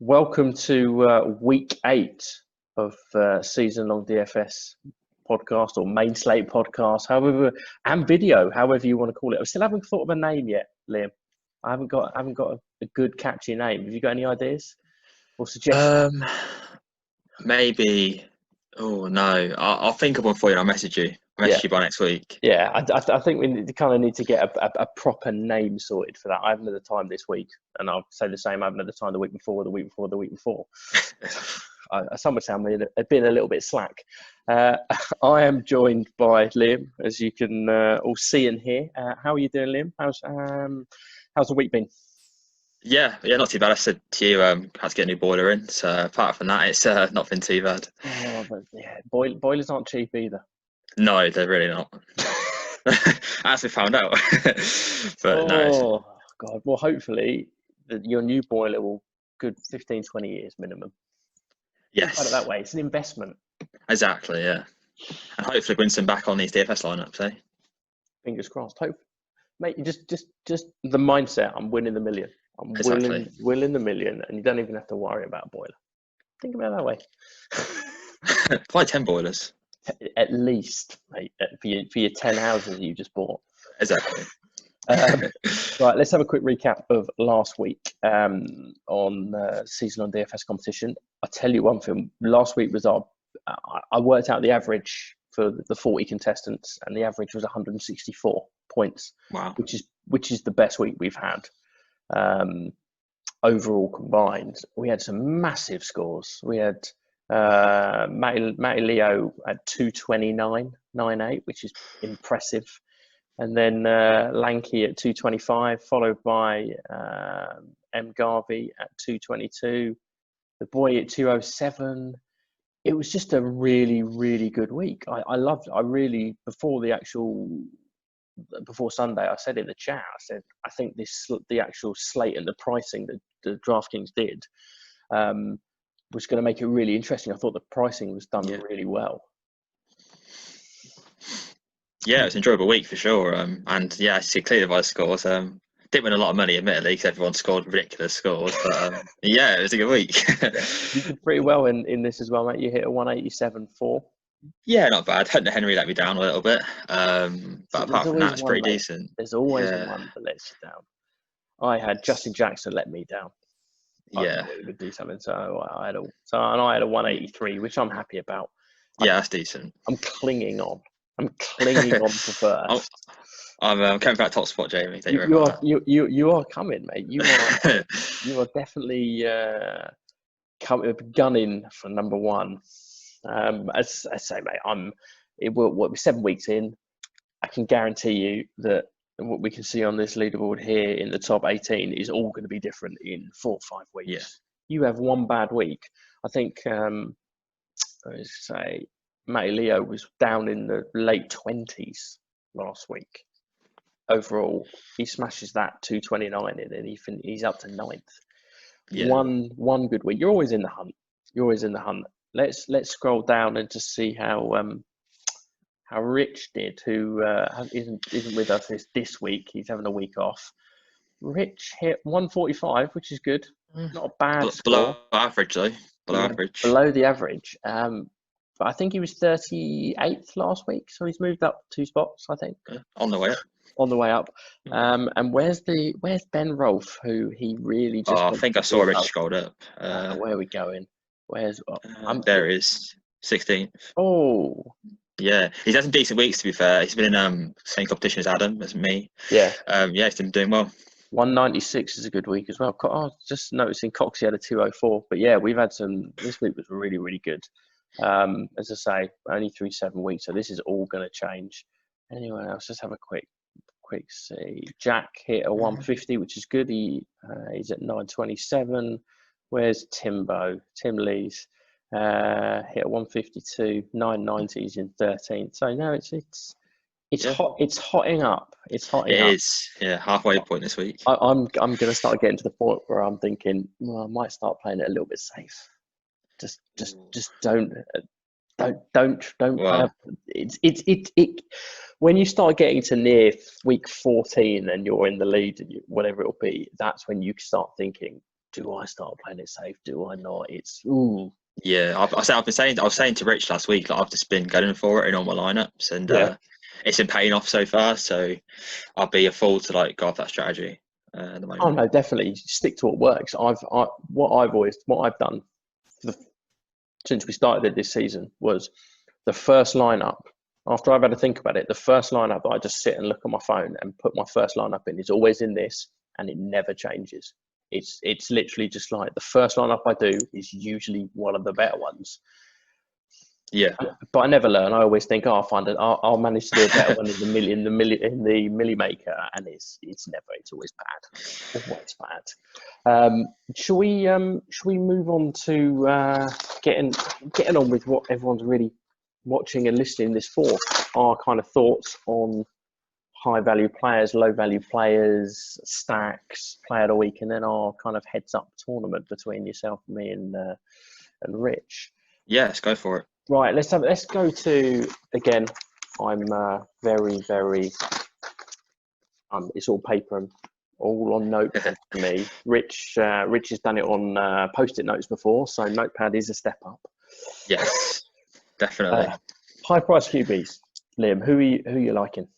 Welcome to week 8 of season-long DFS podcast or main Slate podcast, however, and video, however you want to call it. I still haven't thought of a name yet, Liam. I haven't got a good catchy name. Have you got any ideas or suggestions? Maybe. Oh no, I'll think of one for you. And I'll message you. I'll message you by next week. Yeah, I think we need to get a proper name sorted for that. I haven't had the time this week, and I'll say the same. I haven't had the time the week before, the week before, the week before. Some would say I'm being a little bit slack. I am joined by Liam, as you can all see and hear. How are you doing, Liam? How's the week been? Yeah, not too bad. I said to you, had to get a new boiler in. So apart from that, it's not been too bad. Oh, but yeah, boilers aren't cheap either. No, they're really not. As we found out. But no. God. Well, hopefully your new boiler will good 15, 20 years minimum. Yes. Put it that way. It's an investment. Exactly, yeah. And hopefully Winston back on these DFS lineups, eh? Fingers crossed. Hope, mate. Just the mindset. I'm winning the million. I'm winning the million, and you don't even have to worry about a boiler. Think about it that way. Buy 10 boilers. At least, mate, for your 10 houses you just bought. Exactly. Right, let's have a quick recap of last week on season on DFS competition. I'll tell you one thing. Last week was I worked out the average for the 40 contestants, and the average was 164 points. Wow. Which is the best week we've had overall combined. We had some massive scores. We had Matty Leo at 229.98, which is impressive. And then Lanky at 225, followed by M. Garvey at 222. The boy at 207. It was just a really, really good week. Before Sunday, I said in the chat, I think the actual slate and the pricing that the DraftKings did was going to make it really interesting. I thought the pricing was done really well. Yeah, it was an enjoyable week for sure. And yeah, I see clearly by the scores. Didn't win a lot of money, admittedly, because everyone scored ridiculous scores. But yeah, it was a good week. You did pretty well in this as well, mate. You hit a 187.4. Yeah, not bad. Hunter Henry let me down a little bit. But apart from that, it's pretty decent. There's always one that lets you down. I had Justin Jackson let me down. Yeah. I would do something. So I had a 183, which I'm happy about. Yeah, that's decent. I'm clinging on. I'm clinging on to first. I'm coming back top spot, Jamie. You are coming, mate. You are definitely gunning for number one. As I say, mate, we're 7 weeks in. I can guarantee you that what we can see on this leaderboard here in the top 18 is all going to be different in 4 or 5 weeks. Yeah. You have one bad week. I think, Matty Leo was down in the late 20s last week. Overall, he smashes that 229 in, and he's up to 9th. Yeah. One good week. You're always in the hunt. Let's scroll down and just see how Rich did, who isn't with us this week. He's having a week off. Rich hit 145, which is good. Not a bad score. Below average, though. Below the average. But I think he was 38th last week, so he's moved up 2 spots, I think. Yeah, on the way up. And where's Ben Rolfe, who he really just... I think I saw Rich scrolled up. Where are we going? There it is, 16th. Oh. Yeah, he's had some decent weeks, to be fair. He's been in same competition as Adam, as me. Yeah. He's been doing well. 196 is a good week as well. I was just noticing Coxie had a 204. But yeah, we've had this week was really, really good. As I say, only 7 weeks, so this is all going to change. Anyone else? Just have a quick see. Jack hit a 150, which is good. He's at 927. Where's Timbo? Tim Lees hit a 152. 990s in 13th. So no, it's hot. It's hotting up. It is. Yeah, halfway point this week. I'm going to start getting to the point where I'm thinking, well, I might start playing it a little bit safe. Just don't. Wow. It. When you start getting to near week 14 and you're in the lead, whatever it'll be, that's when you start thinking do I start playing it safe? Do I not? It's ooh. Yeah, I was saying to Rich last week, like, I've just been going for it in all my lineups, and Yeah. it's been paying off so far. So I'll be a fool to like go off that strategy at the Oh moment. no, definitely stick to what works. What I've done since we started it this season was the first lineup. After I've had to think about it, the first lineup I just sit and look at my phone and put my first lineup in is always in this, and it never changes. It's literally just like the first lineup I do is usually one of the better ones. Yeah, But I never learn. I always think, oh, I'll manage to do a better one in the milli maker, and it's always bad. Shall we move on to getting on with what everyone's really watching and listening this for? Our kind of thoughts on high value players, low value players, stacks, player of the week, and then our kind of heads up tournament between yourself and me and Rich. yeah, let's go for it. Right, let's go to again. I'm very it's all paper and all on notepad for me. Rich has done it on post-it notes before, so notepad is a step up. Yes, definitely. High price QBs, Liam. Who are you liking?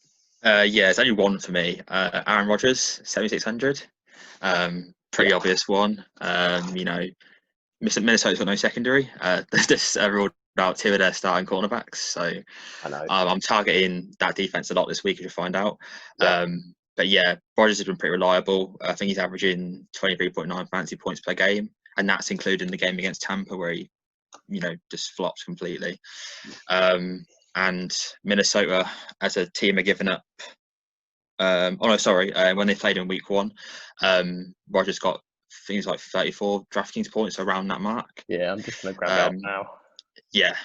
Yeah, it's only one for me. Aaron Rodgers, 7,600. Pretty obvious one. Minnesota's got no secondary. They've just ruled out two of their starting cornerbacks. So I know. I'm targeting that defense a lot this week, as you'll find out. Yeah. But yeah, Rodgers has been pretty reliable. I think he's averaging 23.9 fantasy points per game, and that's including the game against Tampa where he, just flopped completely. And Minnesota as a team are giving up. When they played in week one, Rodgers got things like 34 DraftKings points around that mark. Yeah, I'm just going to grab it up now. Yeah.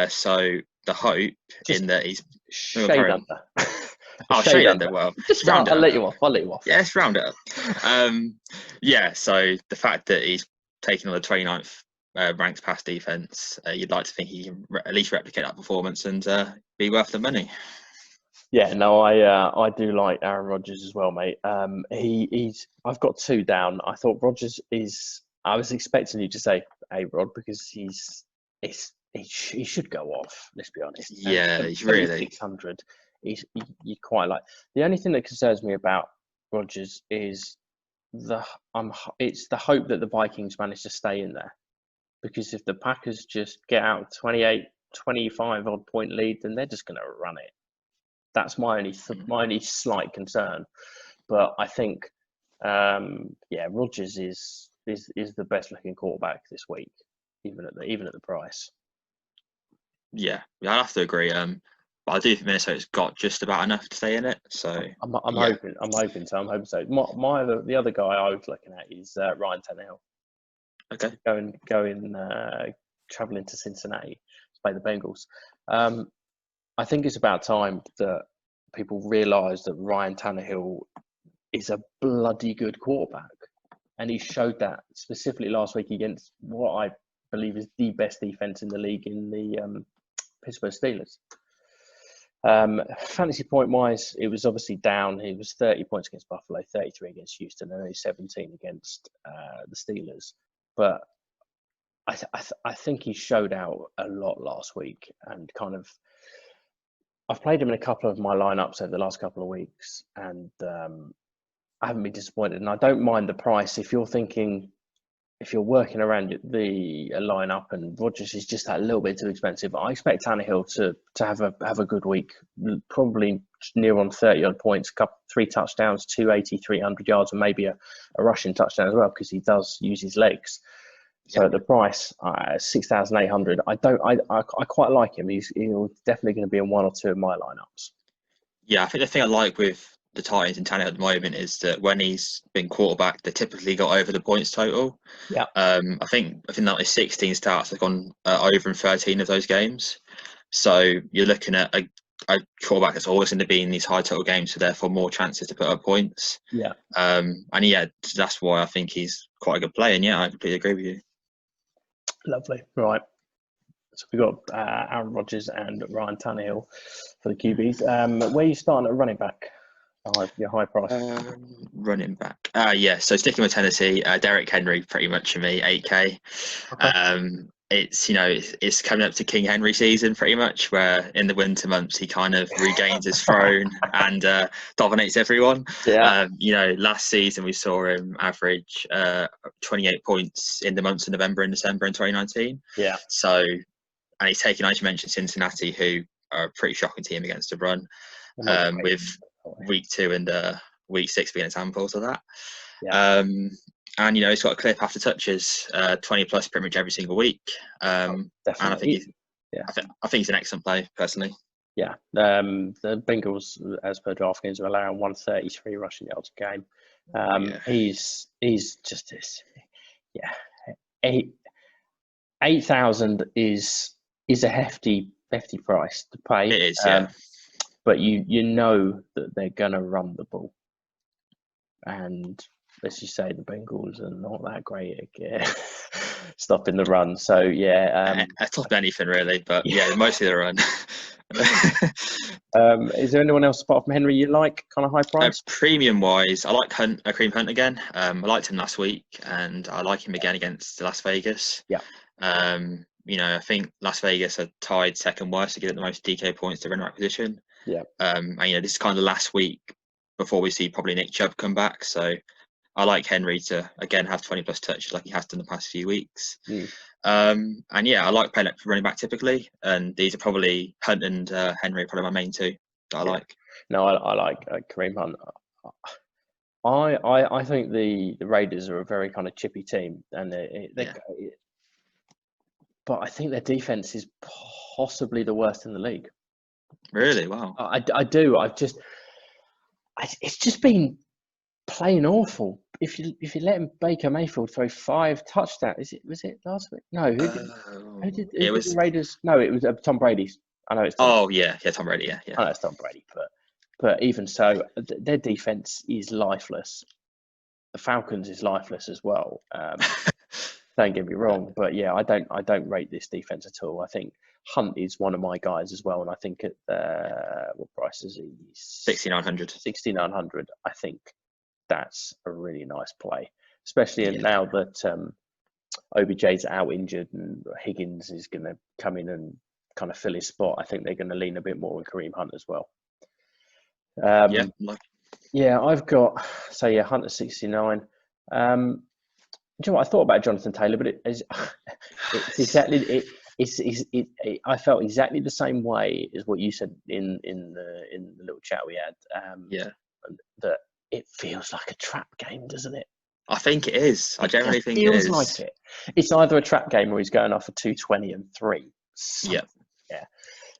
So the hope just in that he's shade under. Shade under. Well, just round it. I'll let you off. Yeah, let's round it up. So the fact that he's taking on the 29th ranked pass defense, you'd like to think he can at least replicate that performance and be worth the money. Yeah, no, I do like Aaron Rodgers as well, mate. I've got two down. I thought Rodgers is. I was expecting you to say A-Rod because he should go off. Let's be honest. Yeah, he's really 600. You quite like. The only thing that concerns me about Rodgers is it's the hope that the Vikings manage to stay in there, because if the Packers just get out 28, 25 odd point lead, then they're just going to run it. That's my only slight concern, but I think, Rodgers is the best looking quarterback this week, even at the price. Yeah, I have to agree. But I do think Minnesota's got just about enough to stay in it. So I'm hoping so. The other guy I was looking at is Ryan Tannehill. Okay, going traveling to Cincinnati to play the Bengals. I think it's about time that people realise that Ryan Tannehill is a bloody good quarterback. And he showed that specifically last week against what I believe is the best defence in the league in the Pittsburgh Steelers. Fantasy point-wise, it was obviously down. He was 30 points against Buffalo, 33 against Houston, and only 17 against the Steelers. But I think he showed out a lot last week and kind of. I've played him in a couple of my lineups over the last couple of weeks, and I haven't been disappointed. And I don't mind the price if you're working around the lineup and Rodgers is just that little bit too expensive. I expect Tannehill to have a good week, probably near on 30 odd points, 3 touchdowns, 280, 300 yards, and maybe a rushing touchdown as well because he does use his legs. So at the price, 6,800, I quite like him. He's definitely going to be in one or two of my lineups. Yeah, I think the thing I like with the Titans and Tannehill at the moment is that when he's been quarterback, they typically got over the points total. Yeah. I think that is 16 starts. They've gone over in 13 of those games. So you're looking at a quarterback that's always going to be in these high total games, so therefore more chances to put up points. Yeah. That's why I think he's quite a good player. And yeah, I completely agree with you. Lovely. Right. So we've got Aaron Rodgers and Ryan Tannehill for the QBs. Where are you starting at running back? Your high price. Running back. Yeah. So sticking with Tennessee, Derrick Henry, pretty much for me, 8K. Okay. It's coming up to King Henry season, pretty much, where in the winter months he kind of regains his throne and dominates everyone. Yeah. Last season we saw him average 28 points in the months of November and December in 2019. Yeah. So, and he's taken, as you mentioned, Cincinnati, who are a pretty shocking team against the run, with week 2 and week 6 being examples of that. Yeah. And he's got a clip after touches, 20 plus pretty much every single week. And I think he's an excellent play personally. Yeah. The Bengals, as per DraftKings, are allowing 133 rushing yards a game. He's just this. Yeah. 8,000 is a hefty price to pay. It is, yeah. But you know that they're gonna run the ball, and let's just say the Bengals are not that great at stopping the run. So yeah, top anything really, but yeah, mostly the run. Is there anyone else apart from Henry you like, kind of high price? Premium wise, I like Kareem Hunt again. I liked him last week, and I like him again against Las Vegas. Yeah. I think Las Vegas are tied second worst to get the most DK points to running back position. Yeah. And this is kind of last week before we see probably Nick Chubb come back. So I like Henry to again have 20 plus touches like he has done the past few weeks. And yeah, I like playing up for running back typically, and these are probably Hunt and Henry, probably my main two that I like. No, I like Kareem Hunt. I think the Raiders are a very kind of chippy team, and but I think their defense is possibly the worst in the league. Really? Wow. I do. It's just been playing awful. If you let Baker Mayfield throw 5 touchdowns, was it last week? No, who did the Raiders? No, it was Tom Brady. I know it's Tom. Oh yeah, Tom Brady. Yeah. I know it's Tom Brady, but even so, their defense is lifeless. The Falcons is lifeless as well. Don't get me wrong, but yeah, I don't rate this defense at all. I think Hunt is one of my guys as well, and I think at what price is he? 6,900. 6,900. I think that's a really nice play, especially now that OBJ's out injured and Higgins is going to come in and kind of fill his spot. I think they're going to lean a bit more on Kareem Hunt as well. I've got Hunt at 69. Do you know what I thought about Jonathan Taylor? But it's exactly I felt exactly the same way as what you said in the little chat we had. That it feels like a trap game, doesn't it? I think it is. I generally think it is. Feels like it. It's either a trap game or he's going off for 220 and 3. Yeah.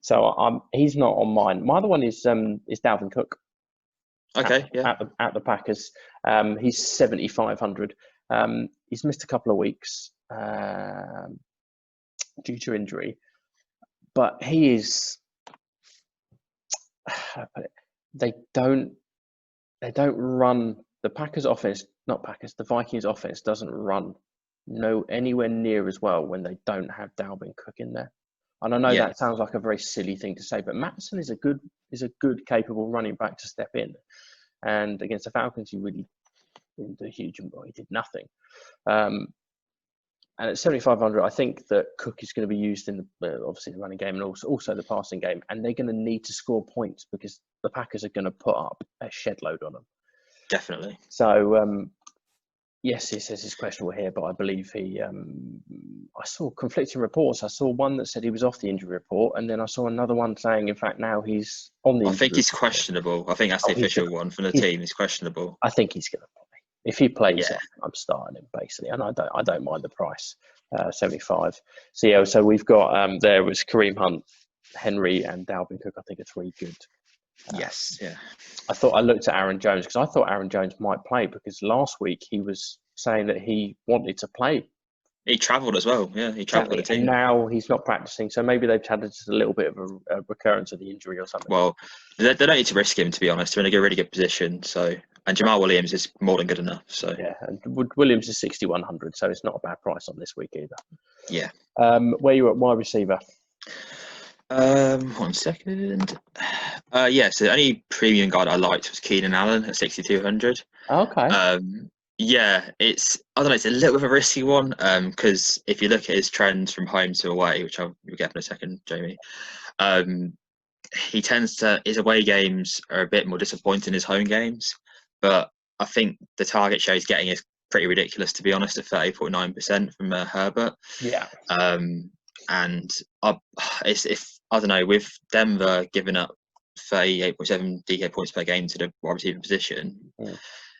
So he's not on mine. My other one is Dalvin Cook. Okay. At the Packers, he's 7,500. He's missed a couple of weeks due to injury, but he is. They don't run the Packers offense. Not Packers. The Vikings offense doesn't run anywhere near as well when they don't have Dalvin Cook in there. And I know that sounds like a very silly thing to say, but Mattison is a good, capable running back to step in. And against the Falcons, he really didn't do huge. He did nothing. And at 7,500, I think that Cook is going to be used in obviously the running game and also the passing game. And they're going to need to score points because the Packers are going to put up a shed load on them. Definitely. So, yes, it says he's questionable here, but I believe I saw conflicting reports. I saw one that said he was off the injury report, and then I saw another one saying, in fact, now he's on the injury report. I think he's questionable. I think that's the official one from the team. He's questionable. I think he's going to play. If he plays, I'm starting him, basically, and I don't mind the price, 75. So we've got there was Kareem Hunt, Henry, and Dalvin Cook. I think are 3 good. I looked at Aaron Jones because I thought Aaron Jones might play because last week he was saying that he wanted to play. He travelled as well. Yeah, he travelled with the team. And now he's not practicing, so maybe they've had just a little bit of a recurrence of the injury or something. Well, they don't need to risk him, to be honest. They're in a really good position. So, and Jamal Williams is more than good enough. So and Williams is 6,100, so it's not a bad price on this week either. Yeah. Where are you at wide receiver? 1 second. Yeah, so the only premium guy that I liked was Keenan Allen at 6,200. Okay. Yeah, I don't know, it's a little bit of a risky one because if you look at his trends from home to away, which I'll get in a second, Jamie, um, his away games are a bit more disappointing than his home games, but I think the target share he's getting is pretty ridiculous, to be honest, at 30.9% from Herbert. Yeah. And I don't know, with Denver giving up 38.7 DK points per game to the wide receiver position,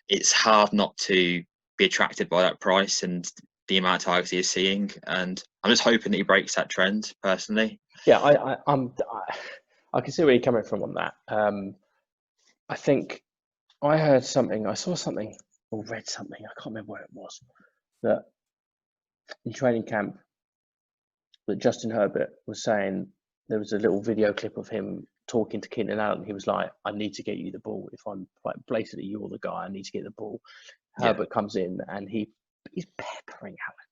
it's hard not to be attracted by that price and the amount of targets he is seeing. And I'm just hoping that he breaks that trend personally. Yeah, I can see where you're coming from on that. I think I saw something or read something, I can't remember where it was, that in training camp that Justin Herbert was saying there was a little video clip of him talking to Keenan Allen. He was like, I need to get you the ball. If I'm like blatantly you're the guy, I need to get the ball. Herbert comes in and he's peppering Allen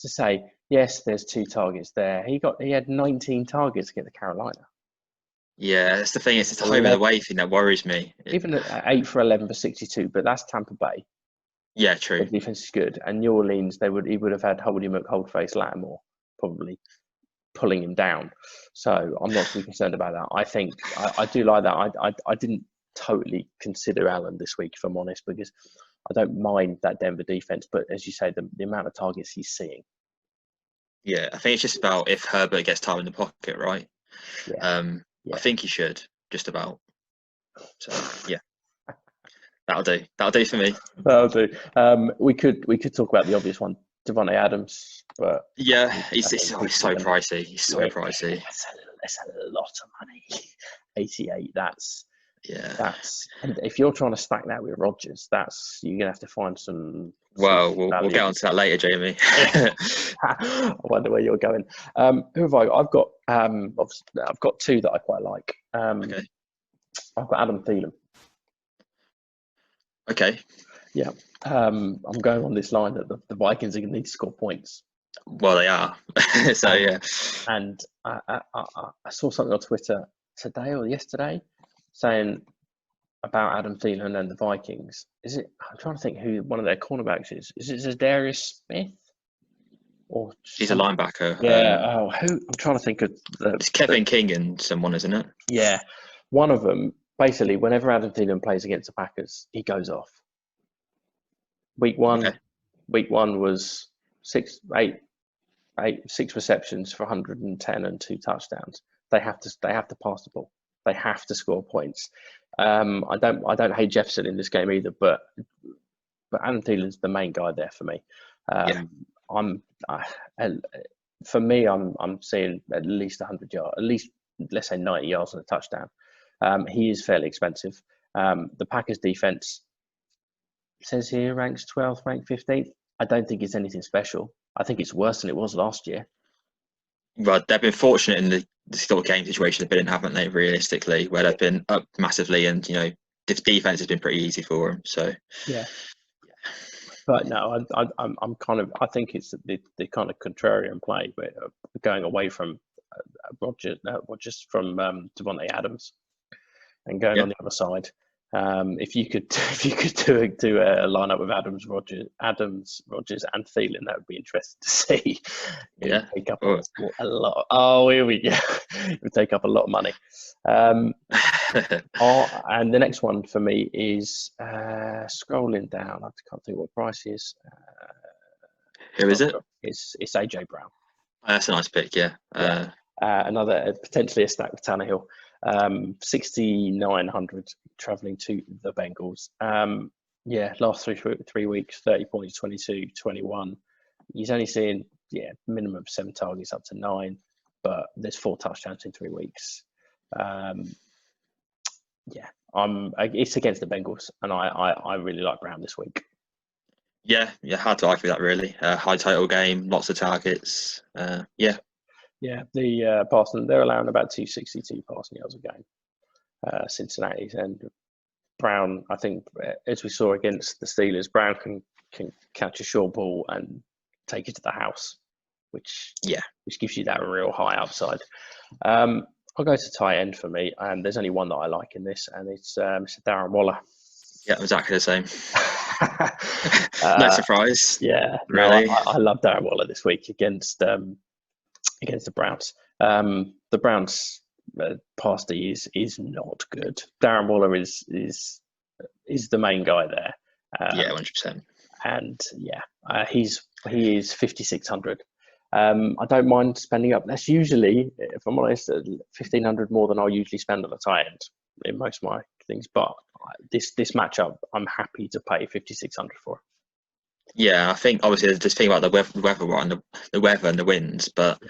to say, yes, there's 2 targets there. He had 19 targets against Carolina. Yeah, that's the thing. It's the home and away thing that worries me. Even at 8 for 11 for 62, but that's Tampa Bay. Yeah, true. The defense is good, and New Orleans he would have had Holdie McHoldface Lattimore probably pulling him down. So I'm not too concerned about that. I think I do like that. I didn't totally consider Allen this week, if I'm honest, because I don't mind that Denver defense, but as you say, the amount of targets he's seeing. Yeah, I think it's just about if Herbert gets time in the pocket, right? Yeah. I think he should, just about. So yeah, that'll do for me. That'll do. We could talk about the obvious one, Devontae Adams, but yeah, he's so pricey. He's so pricey. That's a lot of money. 88. That's yeah. And if you're trying to stack that with Rodgers, you're gonna have to find some. Well, we'll get onto that later, Jamie. I wonder where you're going. Who have I got? I've got 2 that I quite like. Okay. I've got Adam Thielen. Okay. Yeah. I'm going on this line that the Vikings are going to need to score points. Well, they are. So yeah. And I saw something on Twitter today or yesterday saying about Adam Thielen and the Vikings. I'm trying to think who one of their cornerbacks is. Is it Zadarius Smith? Or he's a linebacker. Yeah. Who? I'm trying to think of it's Kevin King and someone, isn't it? Yeah. One of them, basically, whenever Adam Thielen plays against the Packers, he goes off. Week one was 6 receptions for 110 and 2 touchdowns. They have to pass the ball. They have to score points. I don't hate Jefferson in this game either, but Adam Thielen's the main guy there for me. For me, I'm seeing at least 100 yards, at least let's say 90 yards on a touchdown. He is fairly expensive. The Packers defense says here ranks 12th, ranked 15th. I don't think it's anything special. I think it's worse than it was last year. Well, they've been fortunate in the sort of game situation they've been in, haven't they? Realistically, where they've been up massively, and the defense has been pretty easy for them. So yeah. But no, I'm kind of. I think it's the kind of contrarian play, but going away from Rodgers from Devontae Adams, and going on the other side. If you could do a lineup with Adams, Rodgers, and Thielen, that would be interesting to see. It would take up a lot. Oh, here we go. It would take up a lot of money. And the next one for me is scrolling down. I can't think what price is. Who is it? It's AJ Brown. That's a nice pick. Yeah. Another potentially a stack with Tannehill. 6,900 traveling to the Bengals. Last three weeks, 30 points, 22, 21. He's only seeing minimum of 7 targets up to 9, but there's 4 touchdowns in 3 weeks. It's against the Bengals, and I really like Brown this week. Yeah, hard to argue that really. High total game, lots of targets. Yeah, the passing, they're allowing about 262 passing yards a game, Cincinnati. And Brown, I think, as we saw against the Steelers, Brown can catch a short ball and take it to the house, which gives you that real high upside. I'll go to tight end for me, and there's only one that I like in this, and it's Darren Waller. Yeah, exactly the same. No uh, surprise. yeah, no, Really. I love Darren Waller this week against the Browns. The Browns pasty is not good. Darren Waller is the main guy there. Yeah, 100%. And yeah, he is 5,600. I don't mind spending up. That's usually, if I'm honest, 1,500 more than I'll usually spend on a tight end in most of my things. But this matchup, I'm happy to pay 5,600 for. Yeah, I think obviously just think about the weather, right, and the weather and the winds. But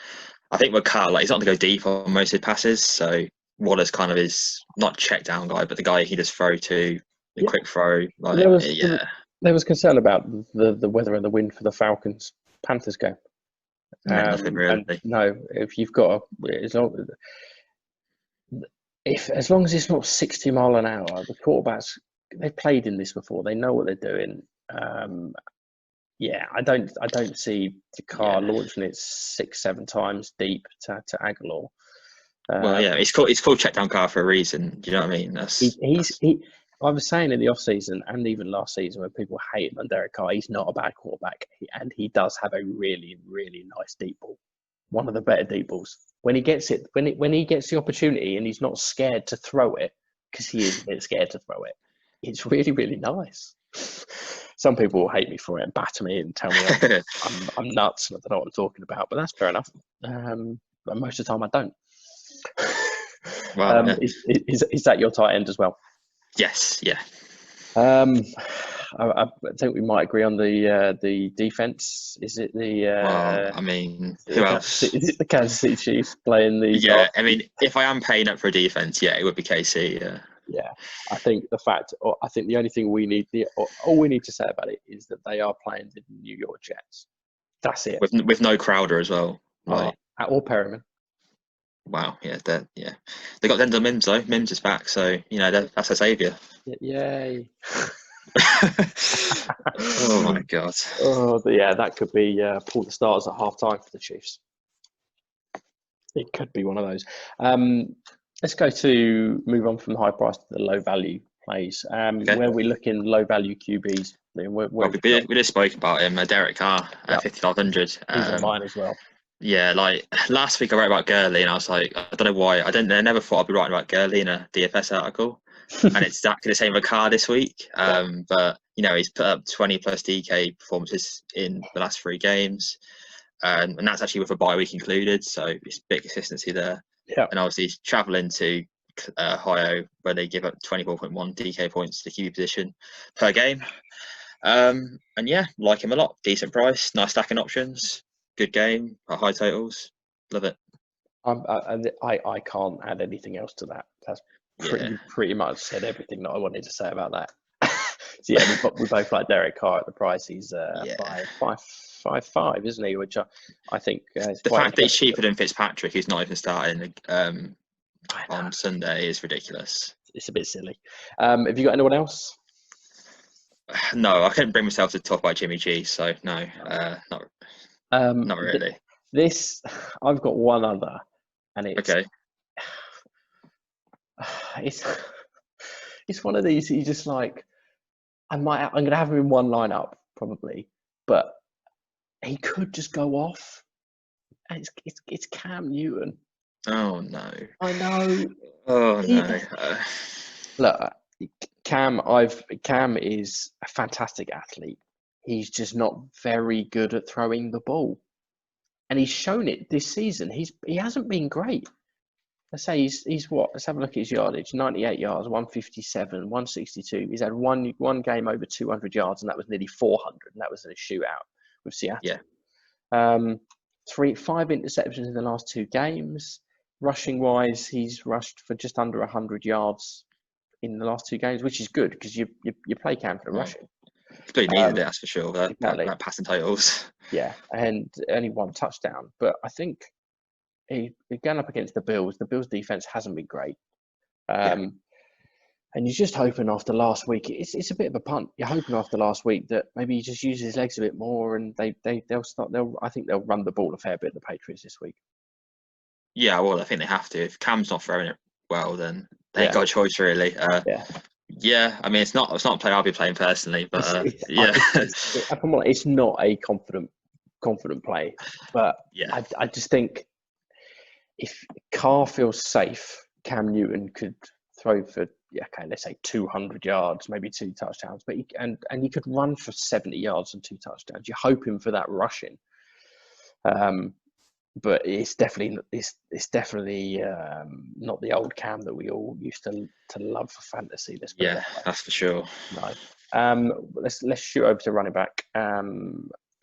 I think with Carl, like he's not going to go deep on most of his passes. So Wallace kind of is not check down guy, but the guy he just throw to the quick throw. Like, There was concern about the weather and the wind for the Falcons Panthers game. meant nothing really. And no, if you've got as long as it's not 60 mile an hour, the quarterbacks, they've played in this before. They know what they're doing. Yeah, I don't see the car launching it 6-7 times deep to Aguilar. Well, yeah, it's called check down car for a reason. Do you know what I mean? I was saying in the off season and even last season when people hate him on Derek Carr, he's not a bad quarterback, and he does have a really, really nice deep ball. One of the better deep balls. When he gets it, when he gets the opportunity and he's not scared to throw it, because he is a bit scared to throw it, it's really, really nice. Some people will hate me for it and batter me and tell me I'm nuts and I don't know what I'm talking about, but that's fair enough. But most of the time I don't. Wow, is that your tight end as well? Yes, yeah. I think we might agree on the defense. Is it the? Well, I mean, who else? Is it the Kansas City Chiefs playing the? Yeah, I mean, if I am paying up for a defense, yeah, it would be KC. Yeah. Yeah, I think the only thing all we need to say about it is that they are playing the New York Jets. That's it. With no Crowder as well. Like, or Perriman. Wow, yeah, they got Denzel Mims though. Mims is back, so that's a saviour. Yay! Oh my god. Oh, yeah, that could be pull the starters at half time for the Chiefs. It could be one of those. Let's move on from the high price to the low value plays. Okay. Where we look in low value QBs. We just spoke about him, Derek Carr at 5,500. He's on mine as well. Yeah, like last week I wrote about Gurley and I was like, I don't know why. I never thought I'd be writing about Gurley in a DFS article. And it's exactly the same with Carr this week. But he's put up 20 plus DK performances in the last 3 games. And that's actually with a bye week included, so it's big consistency there. Yeah. And obviously he's travelling to Ohio, where they give up 24.1 DK points to the QB position per game. And yeah, like him a lot. Decent price, nice stacking options, good game at high totals. Love it. I can't add anything else to that. That's pretty much said everything that I wanted to say about that. So yeah, we both like Derek Carr at the price. He's 5.5, isn't he? Which I think the fact that he's cheaper than Fitzpatrick, who's not even starting on Sunday, is ridiculous. It's a bit silly. Have you got anyone else? No, I couldn't bring myself to talk about Jimmy G, so no, not really. I've got one other, and it's okay. It's one of these. You just like, I'm going to have him in one lineup probably, but he could just go off. And it's Cam Newton. Oh no! I know. Oh no! Look, Cam is a fantastic athlete. He's just not very good at throwing the ball, and he's shown it this season. He hasn't been great. Let's say he's what? Let's have a look at his yardage. 98 yards, 157, 162. He's had one game over 200 yards, and that was nearly 400, and that was in a shootout with Seattle. Yeah. 5 interceptions in the last 2 games. Rushing wise, he's rushed for just under 100 yards in the last 2 games, which is good because you play Cam for the rushing. Completely needed it, that's for sure. That passing totals. Yeah, and only 1 touchdown. But I think going up against the Bills defense hasn't been great. And you're just hoping after last week, it's a bit of a punt. You're hoping after last week that maybe he just uses his legs a bit more, and I think they'll run the ball a fair bit, the Patriots, this week. Yeah, well, I think they have to. If Cam's not throwing it well, then they ain't Yeah, got a choice really. yeah. Yeah, I mean, it's not a player I'll be playing personally, but yeah, If I'm honest, it's not a confident play, but yeah, I just think if Carr feels safe, Cam Newton could throw for let's say 200 yards, maybe 2 touchdowns, but he could run for 70 yards and 2 touchdowns. You're hoping for that rushing. But it's definitely not the old Cam that we all used to love for fantasy. Let's put it yeah, that way. that's for sure. No. Let's shoot over to running back.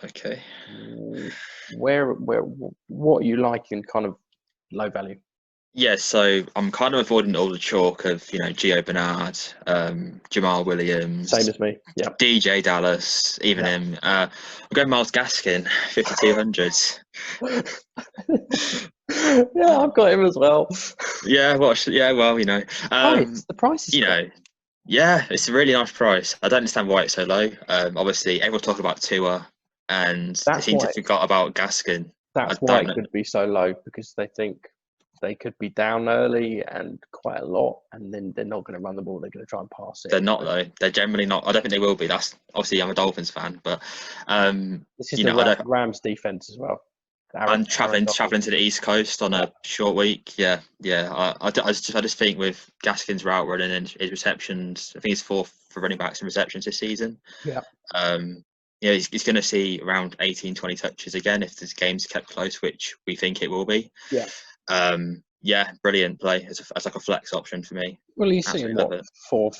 Okay. Where what are you liking kind of low value? Yeah, so I'm kind of avoiding all the chalk of Gio Bernard, Jamal Same Williams, as me. Yeah. DJ Dallas, even Yeah. him. I'm going Miles Gaskin, 5200. Yeah, I've got him as well. Yeah, well, The price is great. Yeah, it's a really nice price. I don't understand why it's so low. Obviously, everyone's talking about Tua, and they That's seem to why. have forgot about Gaskin. I That's why don't it know. could be so low, because they think they could be down early and quite a lot, and then they're not going to run the ball. They're going to try and pass it. They're not though. They're generally not. I don't think they will be. That's obviously I'm a Dolphins fan, but This is you the know I don't. Rams defense as well. I'm Aaron traveling Donald. to the East Coast on Yeah, a short week. Yeah, yeah. I just think with Gaskin's route running and his receptions, I think he's fourth for running backs and receptions this season. yeah, Um, he's going to see around 18, 20 touches again if this game's kept close, which we think it will be. yeah. Yeah, brilliant play as like a flex option for me. Well, he's seeing Absolutely love it. 4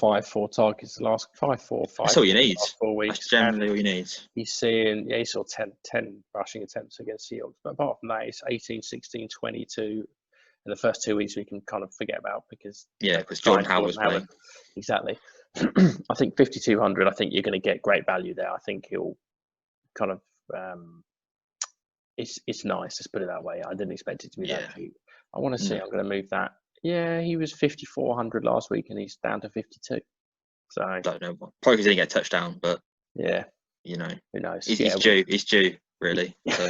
targets the last 5 4 5 That's all you 4 the need. last 4 That's weeks, and generally all you need. he's seeing he saw 10 rushing attempts against Seahawks. But apart from that, it's 18, 16, 22. And the first 2 weeks we can kind of forget about, because Yeah, because Jordan Giants Howard was wasn't having. playing. Exactly. I think 5,200. I think you're going to get great value there. I think he'll kind of it's nice. Let's put it that way. I didn't expect it to be that Yeah. cheap. I want to see. No. I'm going to move that. Yeah, he was 5,400 last week, and he's down to 52. So Don't know. Probably because he didn't get a touchdown, but yeah, you know, who knows? he's due. He's due, really. So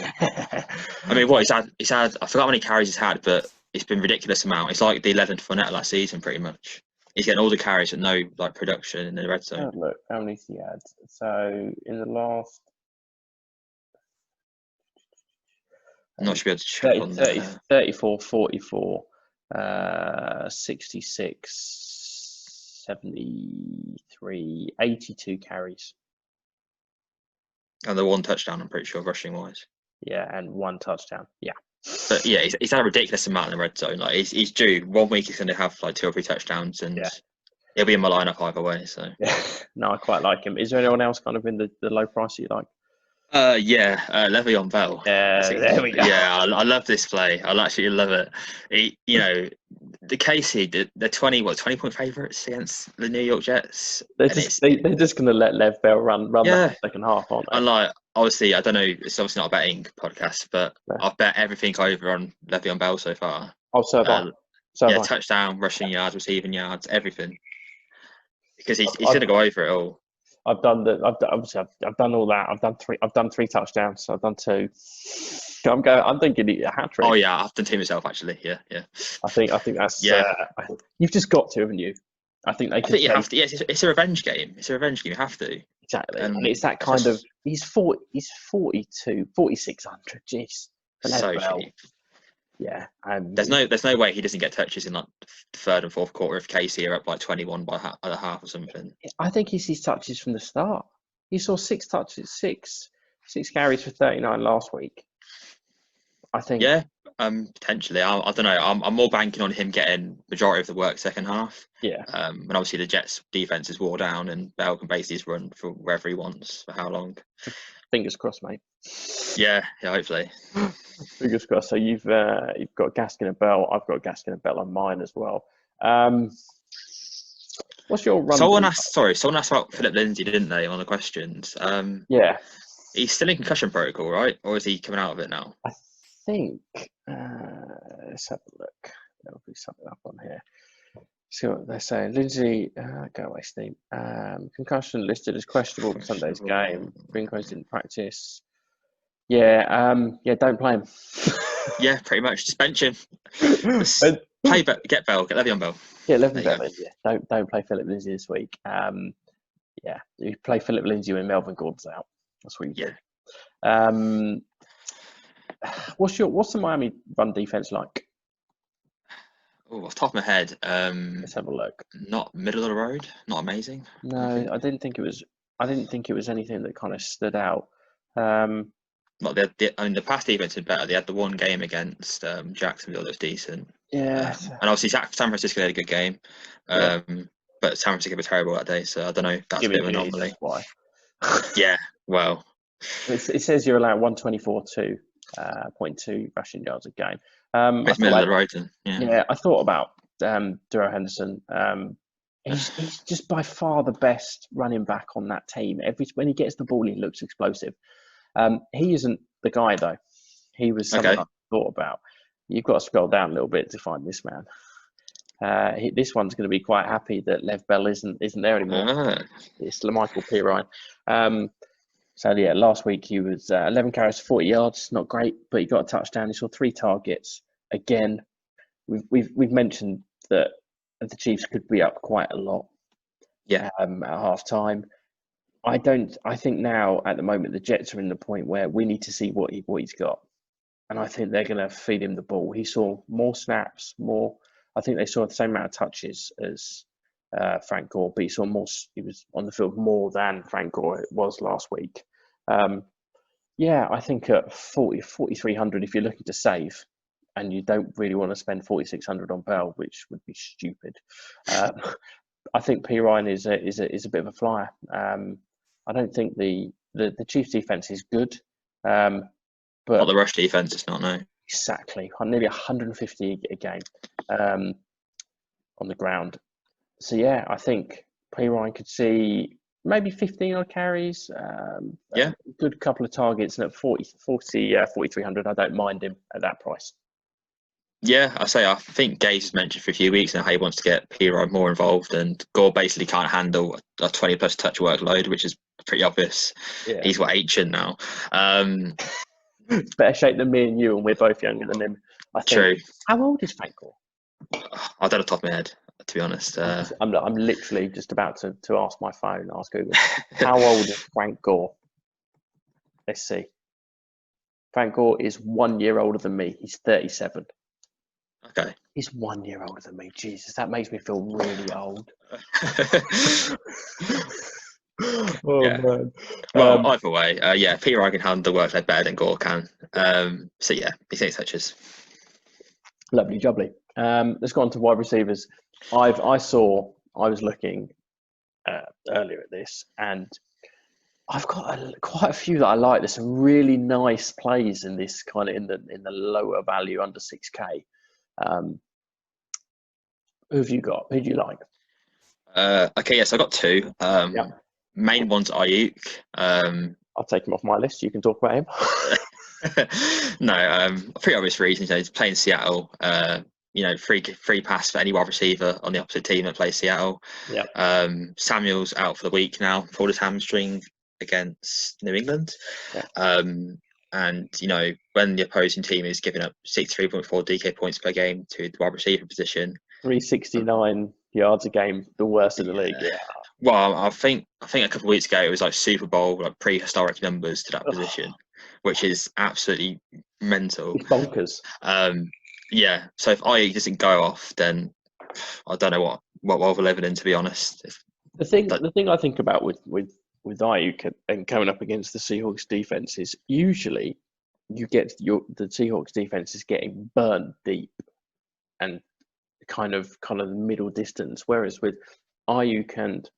I mean, Yeah. he's had. I forgot how many carries he's had, but it's been ridiculous amount. It's like the 11th Fournette last season, pretty much. He's getting all the carries but no like production in the red zone. Look, how many he had? So in the last I'm not sure if you'll be able to check 30, on there. 34, 44, 66, 73, 82 carries. And the one touchdown, I'm pretty sure, rushing wise. Yeah, and 1 touchdown. Yeah. But yeah, he's had a ridiculous amount in the red zone. Like he's due. 1 week he's going to have like 2 or 3 touchdowns, and Yeah. he'll be in my lineup either way. So Yeah. No, I quite like him. Is there anyone else kind of in the low price you like? Le'Veon Bell. There we go. Yeah, I love this play. I actually love it. The KC, they're 20 point favourites against the New York Jets. They're just going to let Lev Bell run Yeah. the second half, aren't they? And like, obviously, I don't know. It's obviously not a betting podcast, but No. I've bet everything over on Le'Veon Bell so far. Oh, so have I. Yeah, touchdown, rushing yards, receiving yards, everything. Because he's going to go over it all. I've done all that. I've done 3 touchdowns. So I've done 2. I'm thinking a hat trick. Oh yeah, I've done 2 myself actually. Yeah. I think that's you've just got to, haven't you? I think you have to. Yes, it's a revenge game. It's a revenge game. You have to. Exactly. And it's that kind of he's 42, 4,600. Jeez. So cheap. Yeah. There's no way he doesn't get touches in like the 3rd and 4th quarter if KC are up like 21 by a half or something. I think he sees touches from the start. He saw 6 touches, 6 carries for 39 last week. I think. Yeah, potentially. I don't know. I'm more banking on him getting majority of the work second half. Yeah. And obviously the Jets' defense is wore down, and Bell can basically just run for wherever he wants for how long. Fingers crossed, mate. Yeah, hopefully. Fingers crossed. So you've got Gaskin and Bell. I've got Gaskin and Bell on mine as well. What's your run? Someone asked about Philip Lindsay, didn't they, on the questions? Yeah. He's still in concussion protocol, right? Or is he coming out of it now? I think. Let's have a look. There'll be something up on here. See what they're saying. Lindsay, go away, Steve. Concussion listed as questionable for Sunday's game. Brinkos didn't practice. Yeah, don't play him. Yeah, pretty much. Just bench him. Just And- get Le'Veon Bell. Yeah, There 11 you go. Bell. Yeah, don't play Philip Lindsay this week. Yeah, you play Philip Lindsay when Melvin Gordon's out. That's what you do. What's the Miami run defense like? Oh, off the top of my head, Let's have a look. not middle of the road, not amazing. No, I didn't think it was. I didn't think it was anything that kind of stood out. Um, Like the past defense is better. They had the one game against Jacksonville that was decent. yeah, And obviously San Francisco had a good game. yeah. But San Francisco were terrible that day, so I don't know. That's a bit of an anomaly. Why? Yeah, well, It says you're allowed 124.2 rushing yards a game. it's middle of the road then. Yeah, I thought about Darrell Henderson. He's just by far the best running back on that team. When he gets the ball, he looks explosive. He isn't the guy though. He was someone I thought about. You've got to scroll down a little bit to find this man. This one's going to be quite happy that Lev Bell isn't there anymore. It's LaMichael Pirine. So yeah, last week he was 11 carries, 40 yards. Not great, but he got a touchdown. He saw 3 targets. Again, we've mentioned that the Chiefs could be up quite a lot. Yeah. At half time. I think now at the moment the Jets are in the point where we need to see what he's got, and I think they're going to feed him the ball. He saw more snaps, more. I think they saw the same amount of touches as Frank Gore, but he saw more. He was on the field more than Frank Gore was last week. Yeah, I think at 4,300, if you're looking to save, and you don't really want to spend 4,600 on Bell, which would be stupid. I think Pirine is a bit of a flyer. I don't think the Chiefs defense is good, but not the rush defense. It's not, no. Exactly, nearly 150 a game on the ground. So yeah, I think Pirine could see maybe 15 odd carries. Yeah, a good couple of targets, and at 4,300, I don't mind him at that price. Yeah, I think Gaze has mentioned for a few weeks now how he wants to get Pirine more involved, and Gore basically can't handle a 20+ touch workload, which is pretty obvious. Yeah. He's ancient now. Better shape than me and you, and we're both younger than him. I think. True. How old is Frank Gore? I don't know top of my head, to be honest. I'm literally just about to ask my phone, ask Google. How old is Frank Gore? Let's see. Frank Gore is 1 year older than me. He's 37. Okay. He's 1 year older than me. Jesus, that makes me feel really old. Man. Well, either way, Pirine can handle the workload better than Gore can. So yeah, he takes touches. Lovely jubbly. Let's go on to wide receivers. I was looking earlier at this, and I've got quite a few that I like. There's some really nice plays in this kind of in the lower value under 6K. Who have you got? Who do you like? Okay, yes, I got 2. Main one's Ayuk. I'll take him off my list. You can talk about him. No, pretty obvious reasons. He's playing Seattle. Free pass for any wide receiver on the opposite team that plays Seattle. Yeah. Samuel's out for the week now, pulled his hamstring against New England. Yeah. And when the opposing team is giving up 63.4 DK points per game to the wide receiver position, 369 yards a game, the worst in the league. Yeah. Well, I think a couple of weeks ago it was like Super Bowl, like prehistoric numbers to that position, which is absolutely mental. It's bonkers. Yeah. So if Ayuk doesn't go off, then I don't know what world we're living in, to be honest. The thing I think about with Ayuk and coming up against the Seahawks defense is usually you get the Seahawks defense is getting burnt deep and kind of the middle distance, whereas with Ayuk and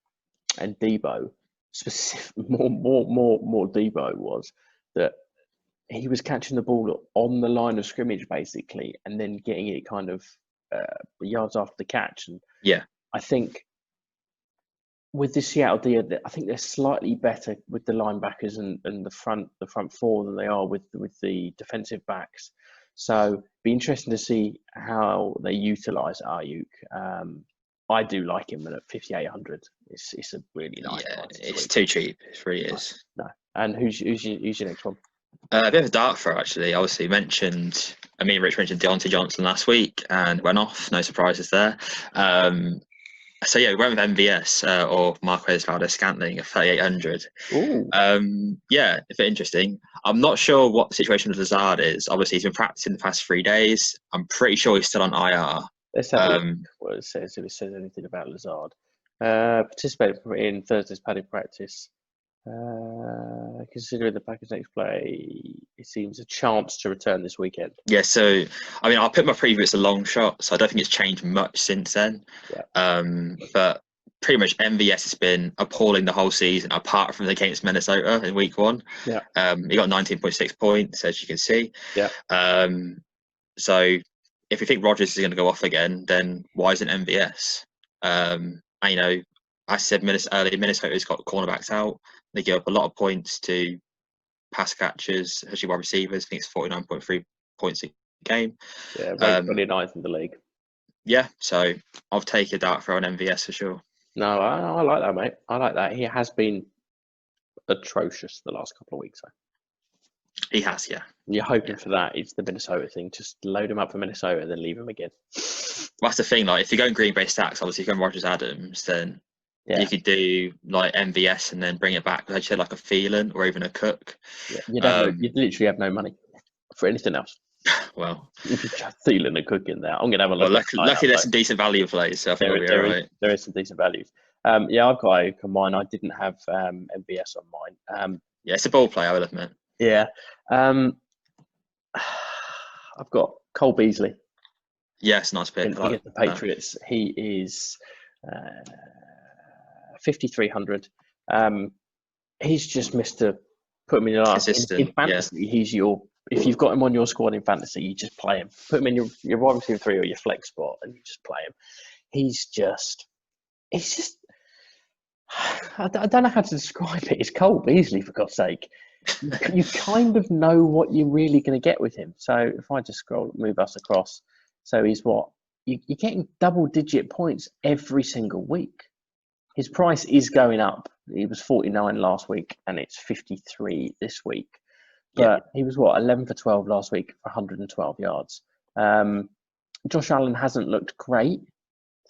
Debo, more Debo was that he was catching the ball on the line of scrimmage basically, and then getting it kind of yards after the catch. And yeah, I think with the Seattle D, I think they're slightly better with the linebackers and the front 4 than they are with the defensive backs. So be interesting to see how they utilize Ayuk. I do like him at 5,800. It's a really nice. Yeah, it's too cheap. It really is. No. And who's your next one? A bit of a dark throw, actually. Obviously, mentioned I mean, Rich mentioned Deontay Johnson last week and went off. No surprises there. So yeah, we went with MVS or Marquez Valdes-Scantling at 3,800. Yeah, a bit interesting. I'm not sure what the situation with Lazard is. Obviously, he's been practicing the past 3 days. I'm pretty sure he's still on IR. Let's have a look what it says, if it says anything about Lazard. Participated in Thursday's padded practice. Considering the Packers' next play, it seems a chance to return this weekend. Yeah, so I mean, I'll put my preview as a long shot, so I don't think it's changed much since then. Yeah. But pretty much MVS has been appalling the whole season, apart from against Minnesota in week 1. Yeah. He got 19.6 points, as you can see. Yeah. So if you think Rodgers is going to go off again, then why isn't MVS? And, you know, I said earlier, Minnesota's got cornerbacks out. They give up a lot of points to pass catchers, especially wide receivers. I think it's 49.3 points a game. Yeah, ranked 29th in the league. Yeah, so I'll take a dart for an MVS for sure. No, I like that, mate. I like that. He has been atrocious the last couple of weeks. He has, yeah. You're hoping for that. It's the Minnesota thing. Just load him up for Minnesota and then leave him again. Well, that's the thing. Like, if you're going Green Bay stacks, obviously, if you're going Rodgers Adams, then you could do like MVS and then bring it back. Like you said, like a Phelan or even a Cook. Yeah, you'd literally have no money for anything else. Well, if you just Thielen and Cook in there, I'm going to have a look. Well, luckily, there's some decent value plays, so I think we'll be all right. There is some decent values. Yeah, I've got a mine. I didn't have MVS on mine. Yeah, it's a ball play, I will admit. Yeah. I've got Cole Beasley. Yes, nice pick. Against the Patriots. He is 5,300. He's just Mr. Put him in your last. In fantasy, he's your. If you've got him on your squad in fantasy, you just play him. Put him in your wide receiver 3 or your flex spot, and you just play him. He's just. I don't know how to describe it. It's Cole Beasley, for God's sake. You kind of know what you're really going to get with him. So if I just move us across, so he's what? You're getting double-digit points every single week. His price is going up. He was 49 last week, and it's 53 this week. But he was, 11 for 12 last week for 112 yards. Josh Allen hasn't looked great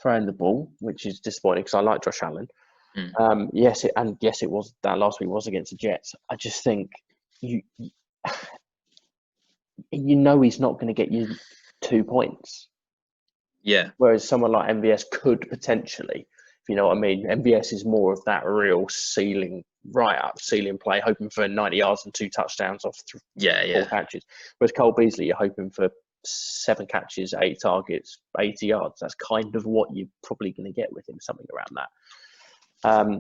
throwing the ball, which is disappointing because I like Josh Allen. Yes, it was that last week was against the Jets. I just think you know he's not going to get you 2 points. Yeah. Whereas someone like MVS could potentially, if you know what I mean. MVS is more of that real ceiling play, hoping for 90 yards and 2 touchdowns off 4 catches. Whereas Cole Beasley, you're hoping for 7 catches, 8 targets, 80 yards. That's kind of what you're probably going to get with him, something around that.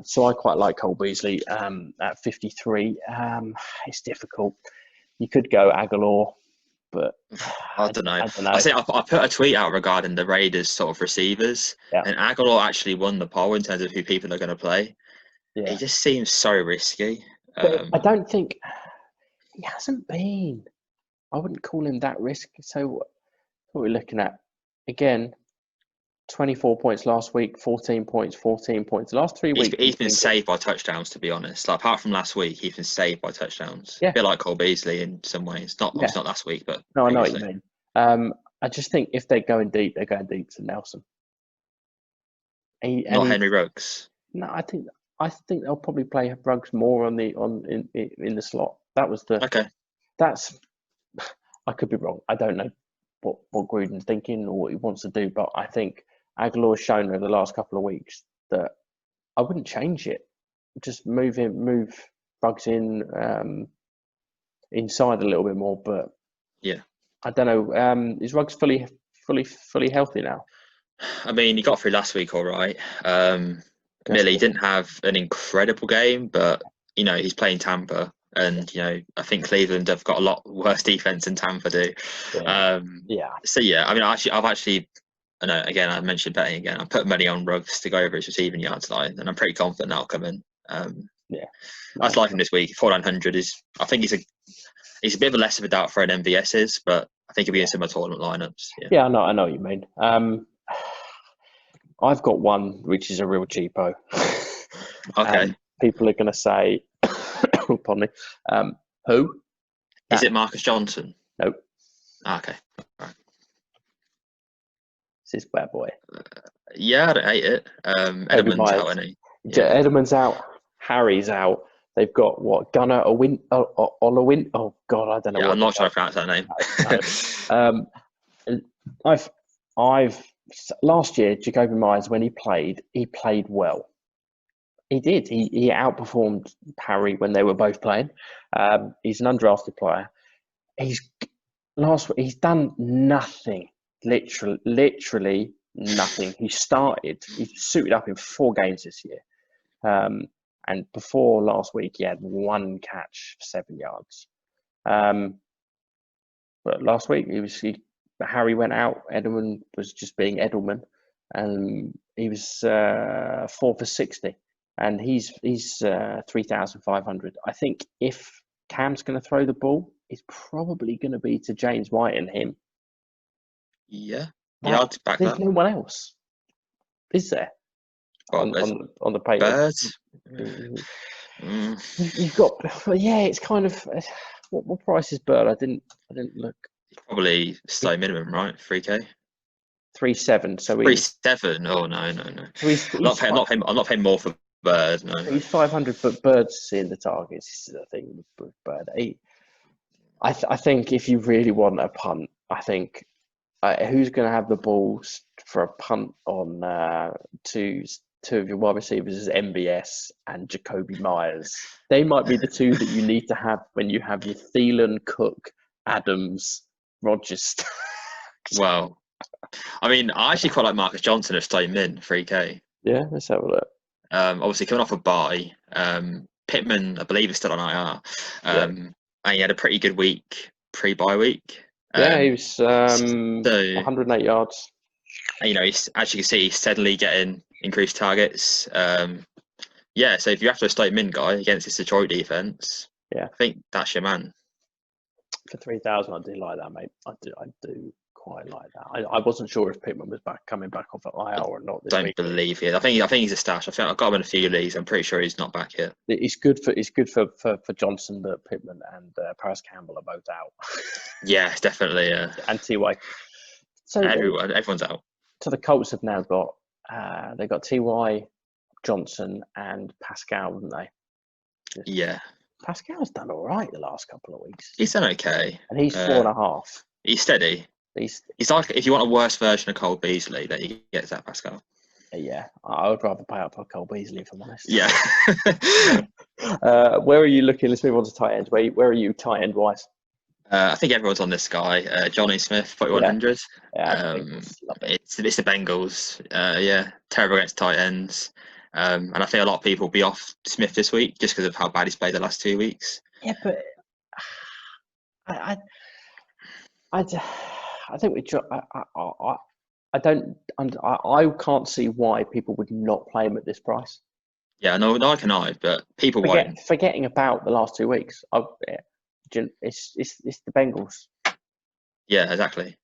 So I quite like Cole Beasley at 53. It's difficult. You could go Aguilar, but I don't know. I put a tweet out regarding the Raiders' sort of receivers, and Aguilar actually won the poll in terms of who people are going to play. Yeah. He just seems so risky. I don't think he hasn't been. I wouldn't call him that risky. So what we're looking at again. 24 points last week, 14 points. The last 3 weeks. He's been saved by touchdowns, to be honest. Like, apart from last week, he's been saved by touchdowns. Yeah. A bit like Cole Beasley in some ways. It's not last week, but no, I know what you mean. I just think if they're going deep, to Nelson. Not Henry Ruggs. No, I think they'll probably play Ruggs more in the slot. That was the okay. That's I could be wrong. I don't know what Gruden's thinking or what he wants to do, but I think Aguilar's shown over the last couple of weeks that I wouldn't change it. Just move Ruggs in inside a little bit more, but I don't know. Is Ruggs fully healthy now? I mean, he got through last week all right. Admittedly, he didn't have an incredible game, but he's playing Tampa, and I think Cleveland have got a lot worse defense than Tampa do. So I mean, I've actually. I know, again, I mentioned betting again. I put money on Ruggs to go over his receiving yards line, and I'm pretty confident that'll come in. I'd like him this week. 4,900 is. I think he's a bit of a less of a doubt for an MVS is, but I think he'll be in similar tournament lineups. Yeah, I know what you mean. I've got one which is a real cheapo. Okay. People are going to say, pardon me. Who? Is it Marcus Johnson? Nope. Okay. It's his bad boy. Yeah, I don't hate it. Edelman's out, isn't he? Yeah. Edelman's out. Harry's out. They've got what? Gunnar Olawin. Oh God, I don't know. Yeah, what I'm not trying to pronounce that name. I've last year Jacoby Myers, when he played well. He did. He outperformed Harry when they were both playing. He's an undrafted player. He's done nothing. Literally nothing. He suited up in 4 games this year. And before last week, he had 1 catch for 7 yards. But last week, Harry went out. Edelman was just being Edelman, and he was 4 for 60, and he's 3,500. I think if Cam's going to throw the ball, it's probably going to be to James White and him. Yeah, I'd back there's that. no one else, is there? Well, on the paper. Birds. You've got, it's kind of what price is Bird? I didn't look. Probably slow minimum, right? 3K. 3.7. So 3.7. Oh no. I'm not paying more for Bird. No. He's 500, but Bird's seeing the targets. This is the thing with Bird. I think if you really want a punt, I think who's going to have the balls for a punt on two of your wide receivers is MBS and Jacoby Myers. They might be the 2 that you need to have when you have your Thielen, Cook, Adams, Rodgers. Well, I mean, I actually quite like Marcus Johnson of Stone Min, 3K. Yeah, let's have a look. Obviously coming off a bye. Pittman, I believe, is still on IR. And he had a pretty good week pre-bye week. He was 108 yards. And, as you can see, he's steadily getting increased targets. So if you're after a Stone Min guy against this Detroit defense, I think that's your man. For 3,000, I do like that, mate. I do quite like that. I wasn't sure if Pittman was coming back off at IR or not this week. Don't believe it. I think he's a stash. I've got him in a few leagues. I'm pretty sure he's not back yet. It's good for Johnson, but Pittman and Paris Campbell are both out. Yeah, definitely. Yeah. And Ty. So everyone's out. So the Colts have now got they've got Ty, Johnson, and Pascal, haven't they? Yeah. Pascal's done all right the last couple of weeks. He's done okay. And he's 4.5. He's steady. He's like, if you want a worse version of Cole Beasley, then you get Zach Pascal. Yeah, I would rather pay up for Cole Beasley, if I'm honest. Yeah. Where are you looking? Let's move on to tight ends. Where are you tight end wise? I think everyone's on this guy, Johnny Smith, 4,100. It's the Bengals. Terrible against tight ends. And I think a lot of people will be off Smith this week just because of how bad he's played the last 2 weeks. Yeah, but I think I can't see why people would not play him at this price. Yeah, no, I can either, but people won't. Forgetting about the last 2 weeks, it's the Bengals. Yeah, exactly.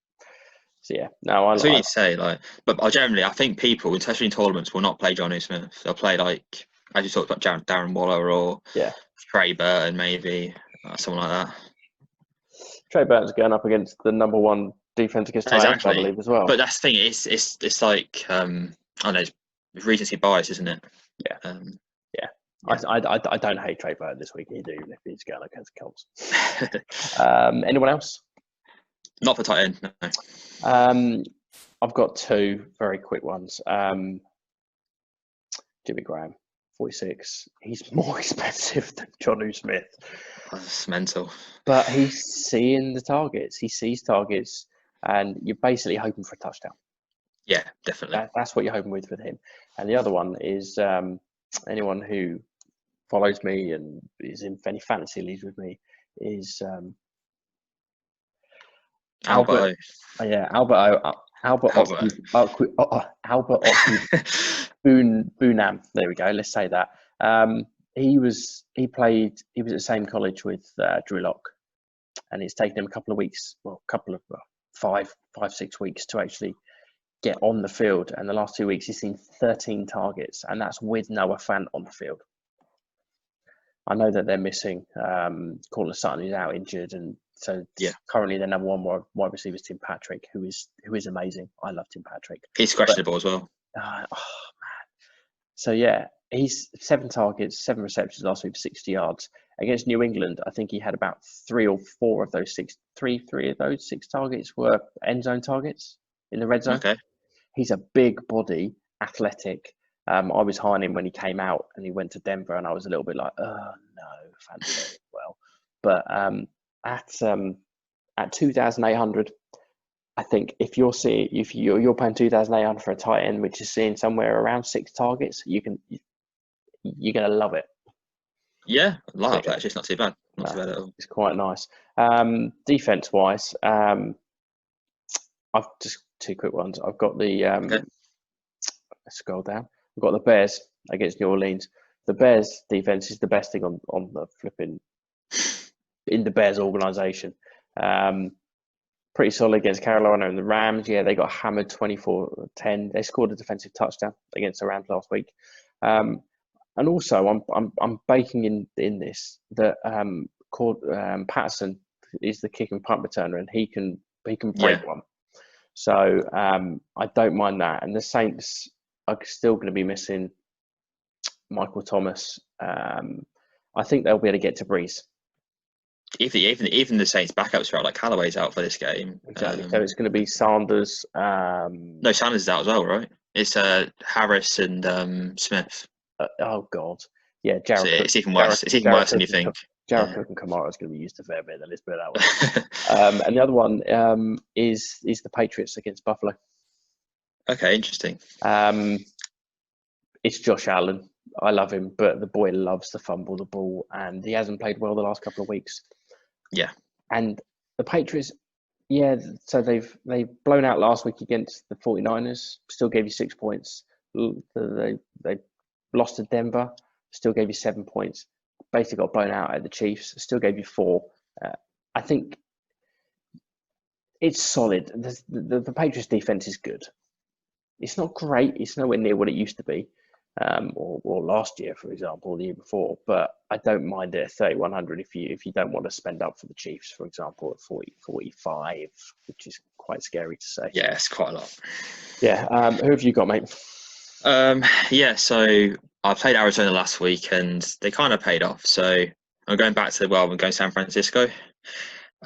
So yeah, no, that's what you need to say. But generally, I think people, especially in tournaments, will not play Johnny Smith. They'll play as you talked about, Darren Waller or Trey Burton, maybe someone like that. Trey Burton's going up against the number 1 defense against tight ends, I believe, as well. But that's the thing. It's like I don't know, it's recency bias, isn't it? Yeah. I don't hate Trey Burton this week either, even if he's going against the Colts. Anyone else? Not for tight end, no. I've got 2 very quick ones. Jimmy Graham, 46. He's more expensive than Jonnu Smith. That's mental. But he's seeing the targets. He sees targets, and you're basically hoping for a touchdown. Yeah, definitely. That's what you're hoping with him. And the other one is anyone who follows me and is in any fantasy leagues with me is Albert. Albert Boonam. There we go. Let's say that. He was at the same college with Drew Lock, and it's taken him a couple of 5-6 weeks to actually get on the field. And the last 2 weeks, he's seen 13 targets, and that's with Noah Fant on the field. I know that they're missing Cortland Sutton, who's out injured, and So Yeah. currently their number one wide receiver is Tim Patrick, who is amazing. I love Tim Patrick. He's questionable as well. So yeah, he's 7 targets, 7 receptions last week for 60 yards. Against New England, I think he had about 3 or 4 of those 6 targets were end zone targets in the red zone. Okay. He's a big body, athletic. I was high on him when he came out and he went to Denver, and I was a little bit like, oh no, fancy it well. But at 2,800, I think if you're paying 2,800 for a tight end, which is seeing somewhere around 6 targets, you're gonna love it. Yeah, I like that play. Actually, it's not too bad. Not too bad at all. It's quite nice. Defense wise, I've just 2 quick ones. I've got the Okay. let's scroll down. I've got the Bears against New Orleans. The Bears defense is the best thing on the flipping in the Bears organization. Pretty solid against Carolina and the Rams. Yeah, they got hammered 24-10. They scored a defensive touchdown against the Rams last week. And also, I'm baking in this that Patterson is the kick and punt returner, and he can break one. So I don't mind that. And the Saints are still going to be missing Michael Thomas. I think they'll be able to get to Breeze. Even the Saints backups are out, like Callaway's out for this game. Exactly. So it's going to be Sanders. No, Sanders is out as well, right? It's Harris and Smith. Oh God, yeah. Jared So Cook, it's even worse. It's even worse than you think. Jared Cook and Kamara is going to be used a fair bit. Then let's put it that way. And the other one is the Patriots against Buffalo. Okay, interesting. It's Josh Allen. I love him, but the boy loves to fumble the ball, and he hasn't played well the last couple of weeks. Yeah. And the Patriots, yeah, so they've blown out last week against the 49ers, still gave you 6 points. They lost to Denver, still gave you 7 points. Basically got blown out at the Chiefs, still gave you 4. I think it's solid. The Patriots defense is good. It's not great. It's nowhere near what it used to be. Or last year, for example, the year before. But I don't mind it at 3,100 if you don't want to spend up for the Chiefs, for example, at 45, which is quite scary to say. Yeah, it's quite a lot. Yeah. Who have you got, mate? Yeah, so I played Arizona last week and they kind of paid off. So I'm going back to I'm going San Francisco.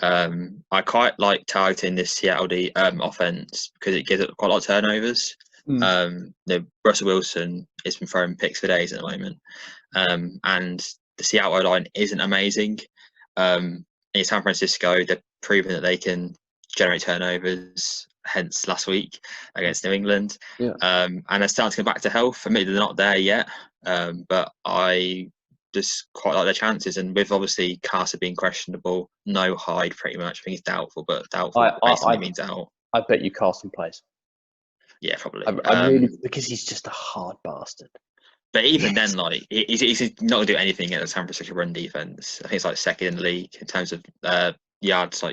I quite like targeting this Seattle offense because it gives it quite a lot of turnovers. Russell Wilson has been throwing picks for days at the moment, and the Seattle O-line isn't amazing. In San Francisco, they're proving that they can generate turnovers. Hence last week against New England, and they're starting to come back to health. Admittedly, they're not there yet, but I just quite like their chances. And with obviously Carter being questionable, no Hyde pretty much. I think he's doubtful, but doubtful basically means out. I bet you Carson plays. Yeah, probably. I really, because he's just a hard bastard. But even then, like he's not going to do anything at the San Francisco run defense. I think it's like second in the league in terms of yards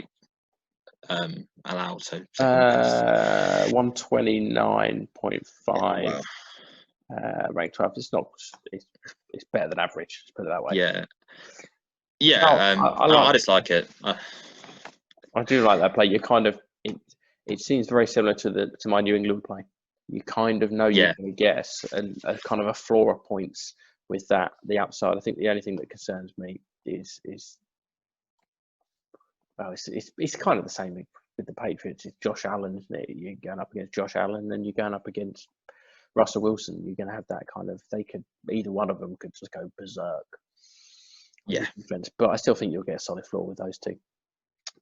allowed. So 129.5. Ranked 12. It's not. It's better than average. Let's put it that way. Yeah. I just like it. I do like that play. You kind of. It seems very similar to my New England play. You kind of know you're going to guess and a kind of a floor of points with that. The upside. I think the only thing that concerns me is well, it's kind of the same with the Patriots. It's Josh Allen, isn't it? You're going up against Josh Allen, and you're going up against Russell Wilson. You're going to have that kind of. Either one of them could just go berserk. Yeah. Defense. But I still think you'll get a solid floor with those two.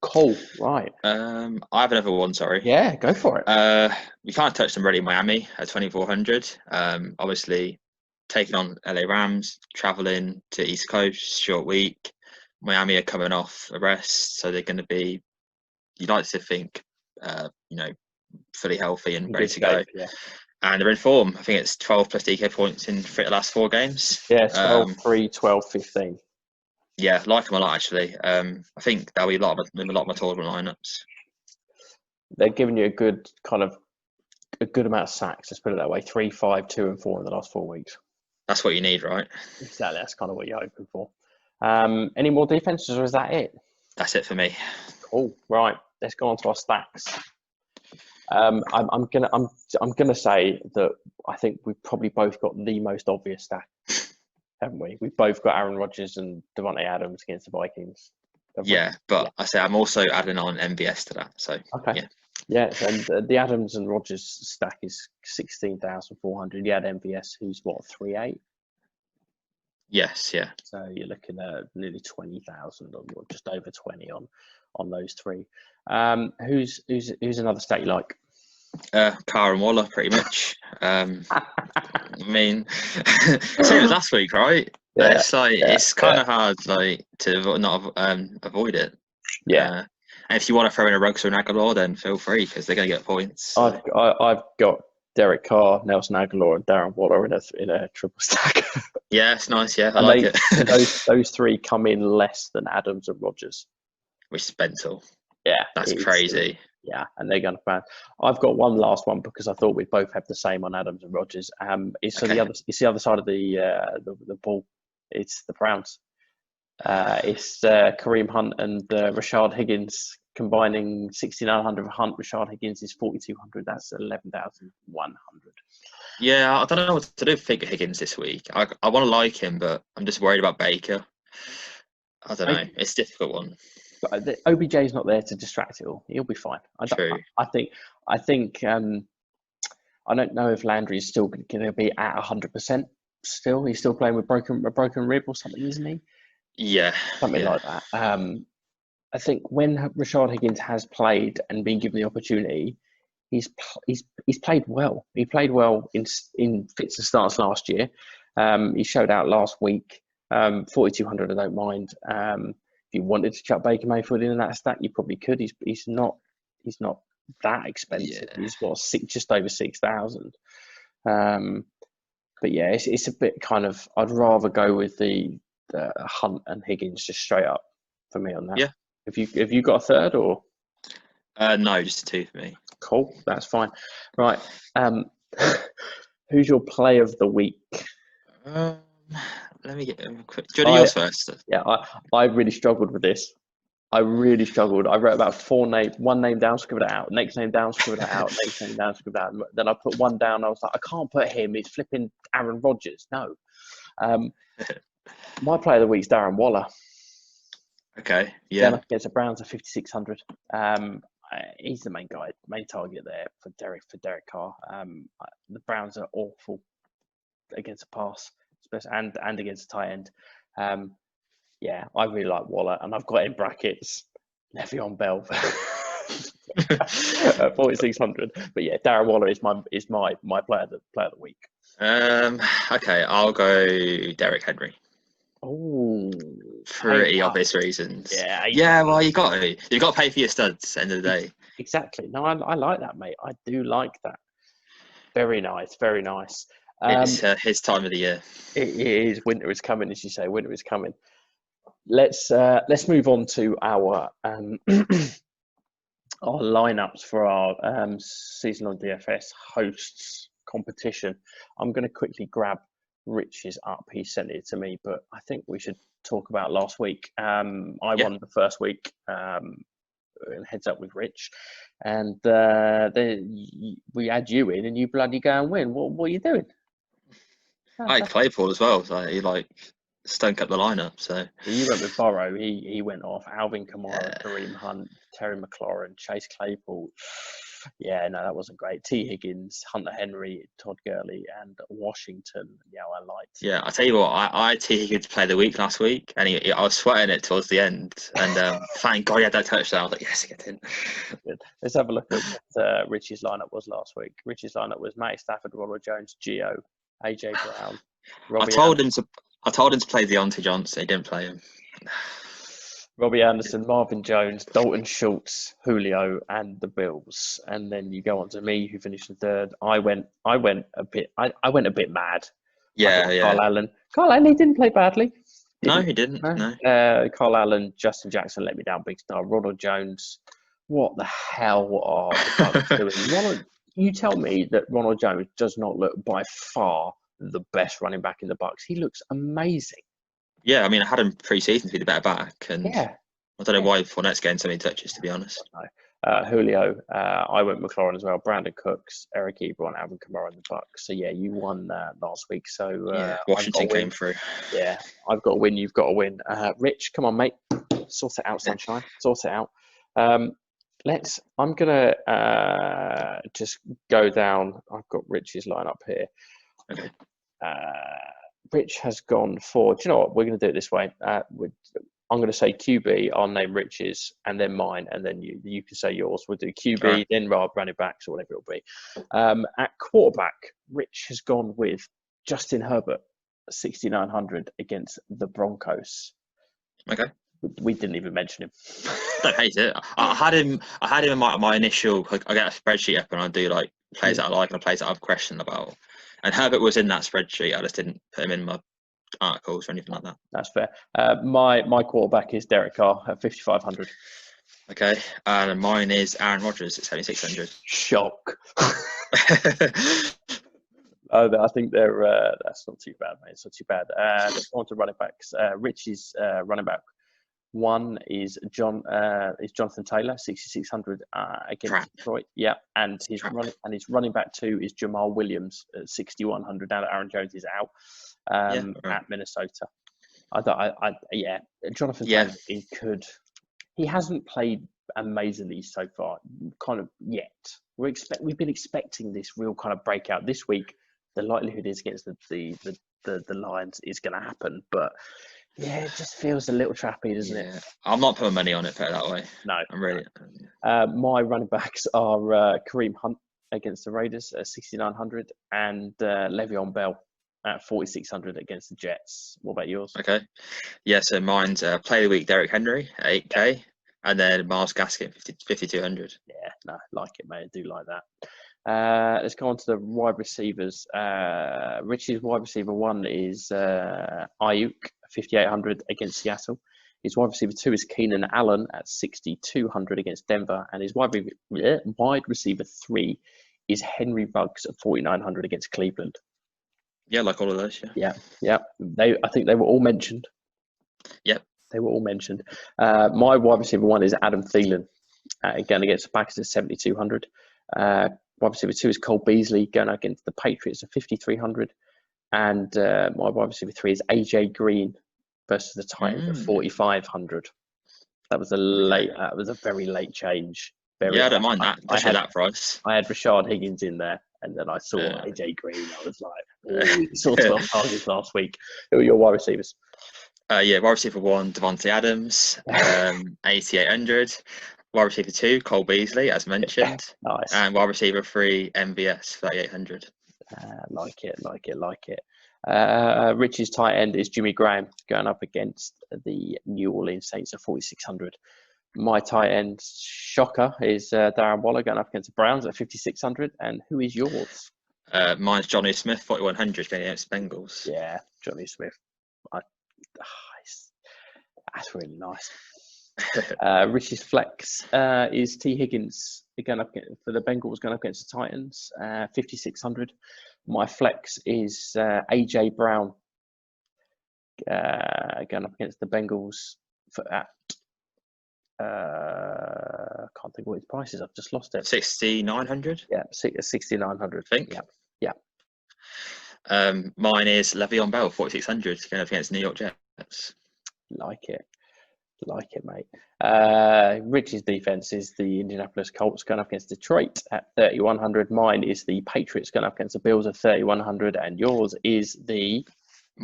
Cool. Right. I have another one. Sorry. Yeah, go for it. We can't touch them already. Miami at 2,400. Obviously, taking on LA Rams, traveling to East Coast, short week. Miami are coming off a rest, so they're going to be. You'd like to think, fully healthy and ready to go. Yeah. And they're in form. I think it's 12 plus DK points in the last 4 games. Yeah, 12, 3, 12, 15. Yeah, like them a lot actually. I think there'll be a lot of my tournament lineups. They're giving you a good amount of sacks. Let's put it that way: 3, 5, 2, and 4 in the last 4 weeks. That's what you need, right? Exactly. That's kind of what you're hoping for. Any more defenses, or is that it? That's it for me. Cool. Right. Let's go on to our stacks. I'm gonna say that I think we've probably both got the most obvious stack, haven't we? We've both got Aaron Rodgers and Devontae Adams against the Vikings. Yeah, but I say I'm also adding on MVS to that. So okay. Yeah, and the Adams and Rodgers stack is 16,400. You had MVS, who's what, 3.8? Yes, yeah. So you're looking at nearly 20,000, or just over 20 on those three. Who's another stack you like? Carr and Waller, pretty much. I mean, same as last week, right? Yeah, it's like it's kind of hard, like, to not avoid it. Yeah. And if you want to throw in a Ruggs or an Aguilar, then feel free because they're going to get points. So. I've got Derek Carr, Nelson Aguilar, and Darren Waller in a triple stack. Yeah, it's nice. Yeah, I like it. those three come in less than Adams and Rodgers. Which is mental. Yeah, that's crazy. Yeah, and they're going to ban. I've got one last one because I thought we both have the same on Adams and Rodgers. It's the other side of the ball. It's the Browns. It's Kareem Hunt and Rashard Higgins combining 6,900 for Hunt. Rashard Higgins is 4,200. That's 11,100. Yeah, I don't know what to do with Higgins this week. I want to like him, but I'm just worried about Baker. I don't know. It's a difficult one. But OBJ's not there to distract it all. He'll be fine. True. I think. I don't know if Landry is still going to be at 100%. Still, he's still playing with a broken rib or something, isn't he? Yeah, something like that. I think when Rashard Higgins has played and been given the opportunity, he's played well. He played well in fits and starts last year. He showed out last week. 4,200, I don't mind. If you wanted to chuck Baker Mayfield in that stack, you probably could. He's not that expensive. Yeah. He's got just over 6,000. But yeah, it's a bit kind of. I'd rather go with the Hunt and Higgins just straight up for me on that. Yeah. Have you got a third or? No, just a two for me. Cool, that's fine. Right. Who's your play of the week? Let me get a quick. Do you want yours first? Yeah, I really struggled with this. I really struggled. I wrote about one name down, scribbled it out. Next name down, scribbled it out. Next name down, scribbled it out. Then I put one down. I was like, I can't put him. He's flipping Aaron Rodgers. No. My player of the week is Darren Waller. Okay. Yeah. Then against the Browns at 5,600. He's the main target there for Derek Carr. The Browns are awful against the pass, and against the tight end. Yeah, I really like Waller, and I've got in brackets Le'Veon Bell at 4,600. But yeah, Darren Waller is my player of the week. Okay, I'll go Derrick Henry. Oh, pretty obvious reasons. Yeah. Well, you've got to pay for your studs. End of the day. Exactly. No, I like that, mate. I do like that. Very nice. Very nice. It's his time of the year. It is. Winter is coming, as you say. Winter is coming. Let's move on to our our lineups for our seasonal DFS hosts competition. I'm going to quickly grab Rich's up. He sent it to me, but I think we should talk about last week. I won the first week. Heads up with Rich, and we add you in, and you bloody go and win. What are you doing? I had Claypool as well, so he stunk up the lineup. So you went with Burrow. He went off. Alvin Kamara, Kareem Hunt, Terry McLaurin, Chase Claypool. Yeah, no, that wasn't great. T. Higgins, Hunter Henry, Todd Gurley, and Washington. Yeah, I liked. Yeah, I tell you what, I had T. Higgins play the week last week, and I was sweating it towards the end. And thank God he had that touchdown. I was like, yes, I get in. Good. Let's have a look at what Richie's lineup was last week. Richie's lineup was Matty Stafford, Ronald Jones, Gio, AJ Brown. I told him to play Deontay Johnson. He didn't play him. Robbie Anderson, Marvin Jones, Dalton Schultz, Julio, and the Bills. And then you go on to me, who finished in third. I went a bit mad. Yeah. Carl Allen, he didn't play badly. No, he didn't. No. Carl Allen, Justin Jackson let me down big star. Ronald Jones, what the hell are the Bucs doing? You tell me that Ronald Jones does not look by far the best running back in the Bucs. He looks amazing. Yeah, I mean, I had him pre-season to be the better back, and I don't know why Fournette's getting so many touches, to be honest. Julio, I went McLaurin as well. Brandon Cooks, Eric Ebron, Alvin Kamara in the Bucks. So yeah, you won last week. So Washington came through. Yeah, I've got to win. You've got to win. Rich, come on, mate. Sort it out, sunshine. Sort it out. I'm gonna just go down. I've got Rich's line up here. Okay. Rich has gone for. Do you know what? We're going to do it this way. I'm going to say QB. I'll name Rich's and then mine, and then you can say yours. We'll do QB, right. then running backs or whatever it'll be. At quarterback, Rich has gone with Justin Herbert, 6,900 against the Broncos. Okay. We didn't even mention him. I don't hate it. I had him in my initial. I get a spreadsheet up and I do like plays that I like and plays that I've questioned about. And Herbert was in that spreadsheet. I just didn't put him in my articles or anything like that. That's fair. My quarterback is Derek Carr at 5,500. Okay, and mine is Aaron Rodgers at 7,600. Shock. I think they're that's not too bad, mate. It's not too bad. Let's go on to running backs. Rich's running back one is Jonathan Taylor, 6,600 against Detroit. Yeah, and his running back two is Jamal Williams at 6,100. Now that Aaron Jones is out at Minnesota. Jonathan Taylor, he hasn't played amazingly so far, kind of yet. We've been expecting this real kind of breakout this week. The likelihood is against the Lions is going to happen, but yeah, it just feels a little trappy, doesn't it? I'm not putting money on it, put it that way. No, I'm really. My running backs are Kareem Hunt against the Raiders at 6,900 and Le'Veon Bell at 4,600 against the Jets. What about yours? Okay, yeah. So mine's play of the week Derrick Henry at 8K, and then Myles Gaskin 5,200. Yeah, no, like it, mate. I do like that. Let's go on to the wide receivers. Richie's wide receiver one is Ayuk, 5,800 against Seattle. His wide receiver two is Keenan Allen at 6,200 against Denver. And his wide receiver three is Henry Ruggs at 4,900 against Cleveland. Yeah, like all of those, yeah. I think they were all mentioned. Yep. They were all mentioned. My wide receiver one is Adam Thielen, again against the Packers at 7,200. Wide receiver two is Cole Beasley going against the Patriots at 5,300. And my wide receiver three is AJ Green versus the Titans at 4,500. That was a very late change. I don't mind that. Especially that price. I had Rashard Higgins in there, and then I saw AJ Green. I was like, he saw 12 targets last week. Who are your wide receivers? Wide receiver one, Devontae Adams, 8,800. Wide receiver two, Cole Beasley, as mentioned. Nice. And wide receiver three, MVS, 3,800. Like it. Rich's tight end is Jimmy Graham going up against the New Orleans Saints at 4,600. My tight end shocker is Darren Waller going up against the Browns at 5,600. And who is yours? Mine's Johnny Smith, 4,100 going against Bengals. Yeah, Johnny Smith. That's really nice. Rich's flex is T. Higgins going up for the Bengals going up against the Titans, 5,600. My flex is AJ Brown going up against the Bengals at can't think what his price is. I've just lost it. 6,900. Yeah, 6,900. I think. Yeah. Mine is Le'Veon Bell, 4,600 going up against New York Jets. Like it, mate. Rich's defense is the Indianapolis Colts going up against Detroit at 3,100. Mine is the Patriots going up against the Bills at 3,100, and yours is the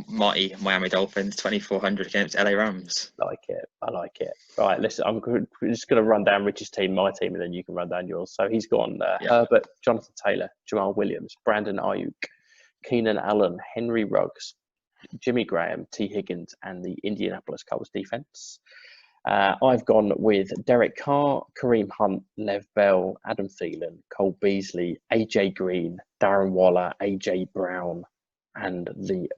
mighty Miami Dolphins, 2,400 against LA Rams. I like it. Right, listen, we're just going to run down Rich's team, my team, and then you can run down yours. So he's gone Herbert, Jonathan Taylor, Jamal Williams, Brandon Ayuk, Keenan Allen, Henry Ruggs, Jimmy Graham, T. Higgins, and the Indianapolis Colts defense. I've gone with Derek Carr, Kareem Hunt, Lev Bell, Adam Thielen, Cole Beasley, AJ Green, Darren Waller, AJ Brown, and the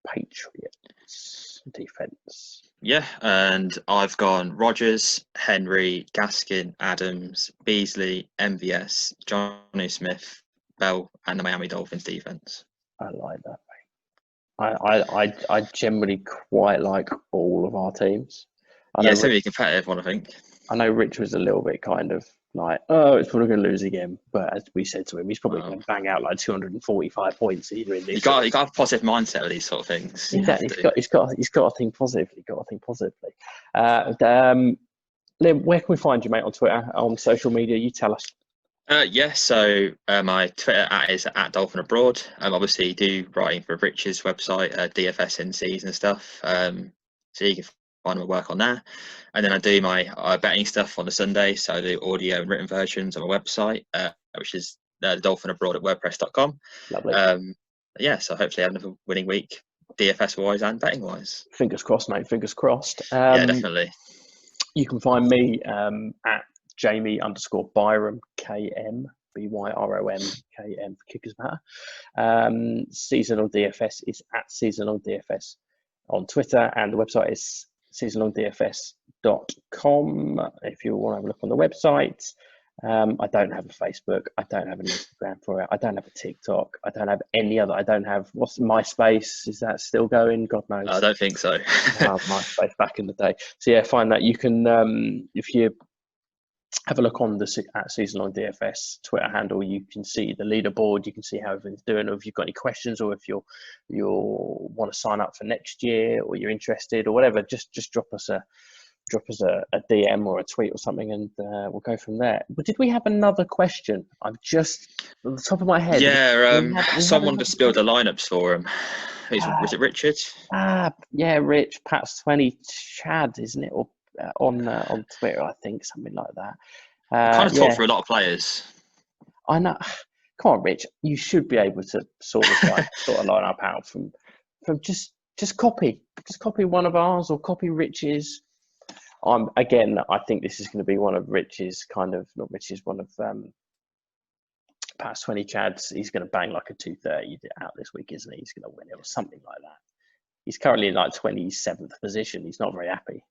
Patriots defense. Yeah, and I've gone Rodgers, Henry, Gaskin, Adams, Beasley, MVS, Johnny Smith, Bell, and the Miami Dolphins defense. I like that, mate. I generally quite like all of our teams. I Yeah, know it's going to be a competitive one, I think. I know Rich was a little bit kind of like, oh, it's probably going to lose again. But as we said to him, he's probably going to bang out like 245 points either in this. You got to have a positive mindset with these sort of things. Exactly. He's got to think positively. Got to think positively. Liam, where can we find you, mate, on Twitter, on social media? You tell us. So my Twitter is at Dolphin Abroad. Obviously do writing for Rich's website, DFS in season and stuff. So you can find my work on there. And then I do my betting stuff on the Sunday. So I do audio and written versions on my website, which is the Dolphin Abroad at WordPress.com. Lovely. So hopefully I have another winning week, DFS wise and betting wise. Fingers crossed, mate. Fingers crossed. Yeah, definitely. You can find me at Jamie_Byrom KM, BYROM KM for kickers matter. Seasonal DFS is at Seasonal DFS on Twitter, and the website is seasonaldfs.com if you want to have a look on the website. I don't have a Facebook. I don't have an Instagram for it. I don't have a TikTok. I don't have any other. I don't have, what's MySpace? Is that still going? God knows. I don't think so. MySpace back in the day. So yeah, find that. You can, if you have a look on the at Seasonal DFS Twitter handle, you can see the leaderboard. You can see how everything's doing, or if you've got any questions, or if you want to sign up for next year, or you're interested, or whatever. Just drop us a DM or a tweet or something, and we'll go from there. But did we have another question? I'm just on the top of my head. Yeah, someone just built the lineups for him. Was it Richard? Yeah, Rich, Pat's 20 Chad, isn't it? Or on Twitter, I think, something like that. Kind of talk for a lot of players. I know. Come on, Rich. You should be able to sort a lineup out from just copy one of ours or copy Rich's. I think this is going to be one of Rich's one of Pat's 20 Chads. He's going to bang like a 230 out this week, isn't he? He's going to win it or something like that. He's currently in like 27th position. He's not very happy.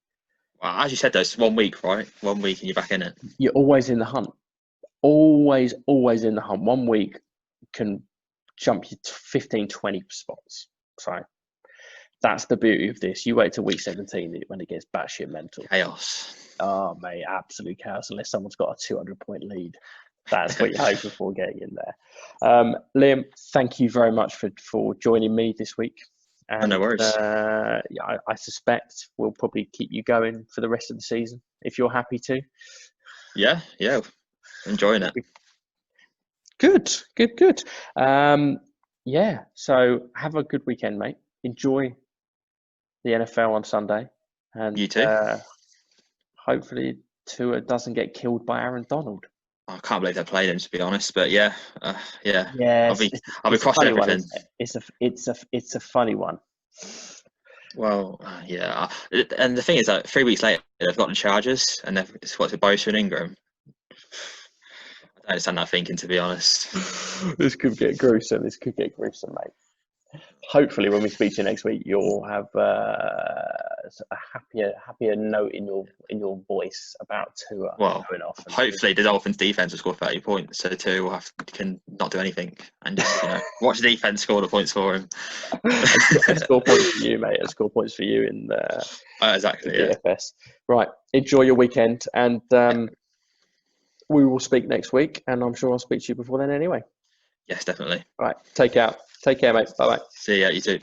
Well, as you said, though, it's 1 week, right? 1 week and you're back in it. You're always in the hunt. Always in the hunt. 1 week can jump you to 15, 20 spots. So that's the beauty of this. You wait till week 17 when it gets batshit mental. Chaos. Oh, mate, absolute chaos. Unless someone's got a 200-point lead. That's what you're hoping for getting in there. Liam, thank you very much for joining me this week. And, no worries. I suspect we'll probably keep you going for the rest of the season if you're happy to. Yeah. Enjoying it. Good. So have a good weekend, mate. Enjoy the NFL on Sunday. And you too. Hopefully Tua doesn't get killed by Aaron Donald. I can't believe they played him, to be honest. But yeah. I'll be crossing everything. It's a funny one. Well, yeah. And the thing is that 3 weeks later, they've got the Chargers, and it's Bosa and Ingram. I don't understand that thinking, to be honest. This could get gruesome, mate. Hopefully, when we speak to you next week, you'll have a happier note in your voice about Tua going off. Hopefully, the Dolphins' defense will score 30 points, so Tua can not do anything and just watch the defense score the points for him. And score points for you, mate. And score points for you in exactly. The DFS. Right. Enjoy your weekend, and we will speak next week. And I'm sure I'll speak to you before then, anyway. Yes, definitely. All right. Take care, mate. Bye bye. See ya. You too.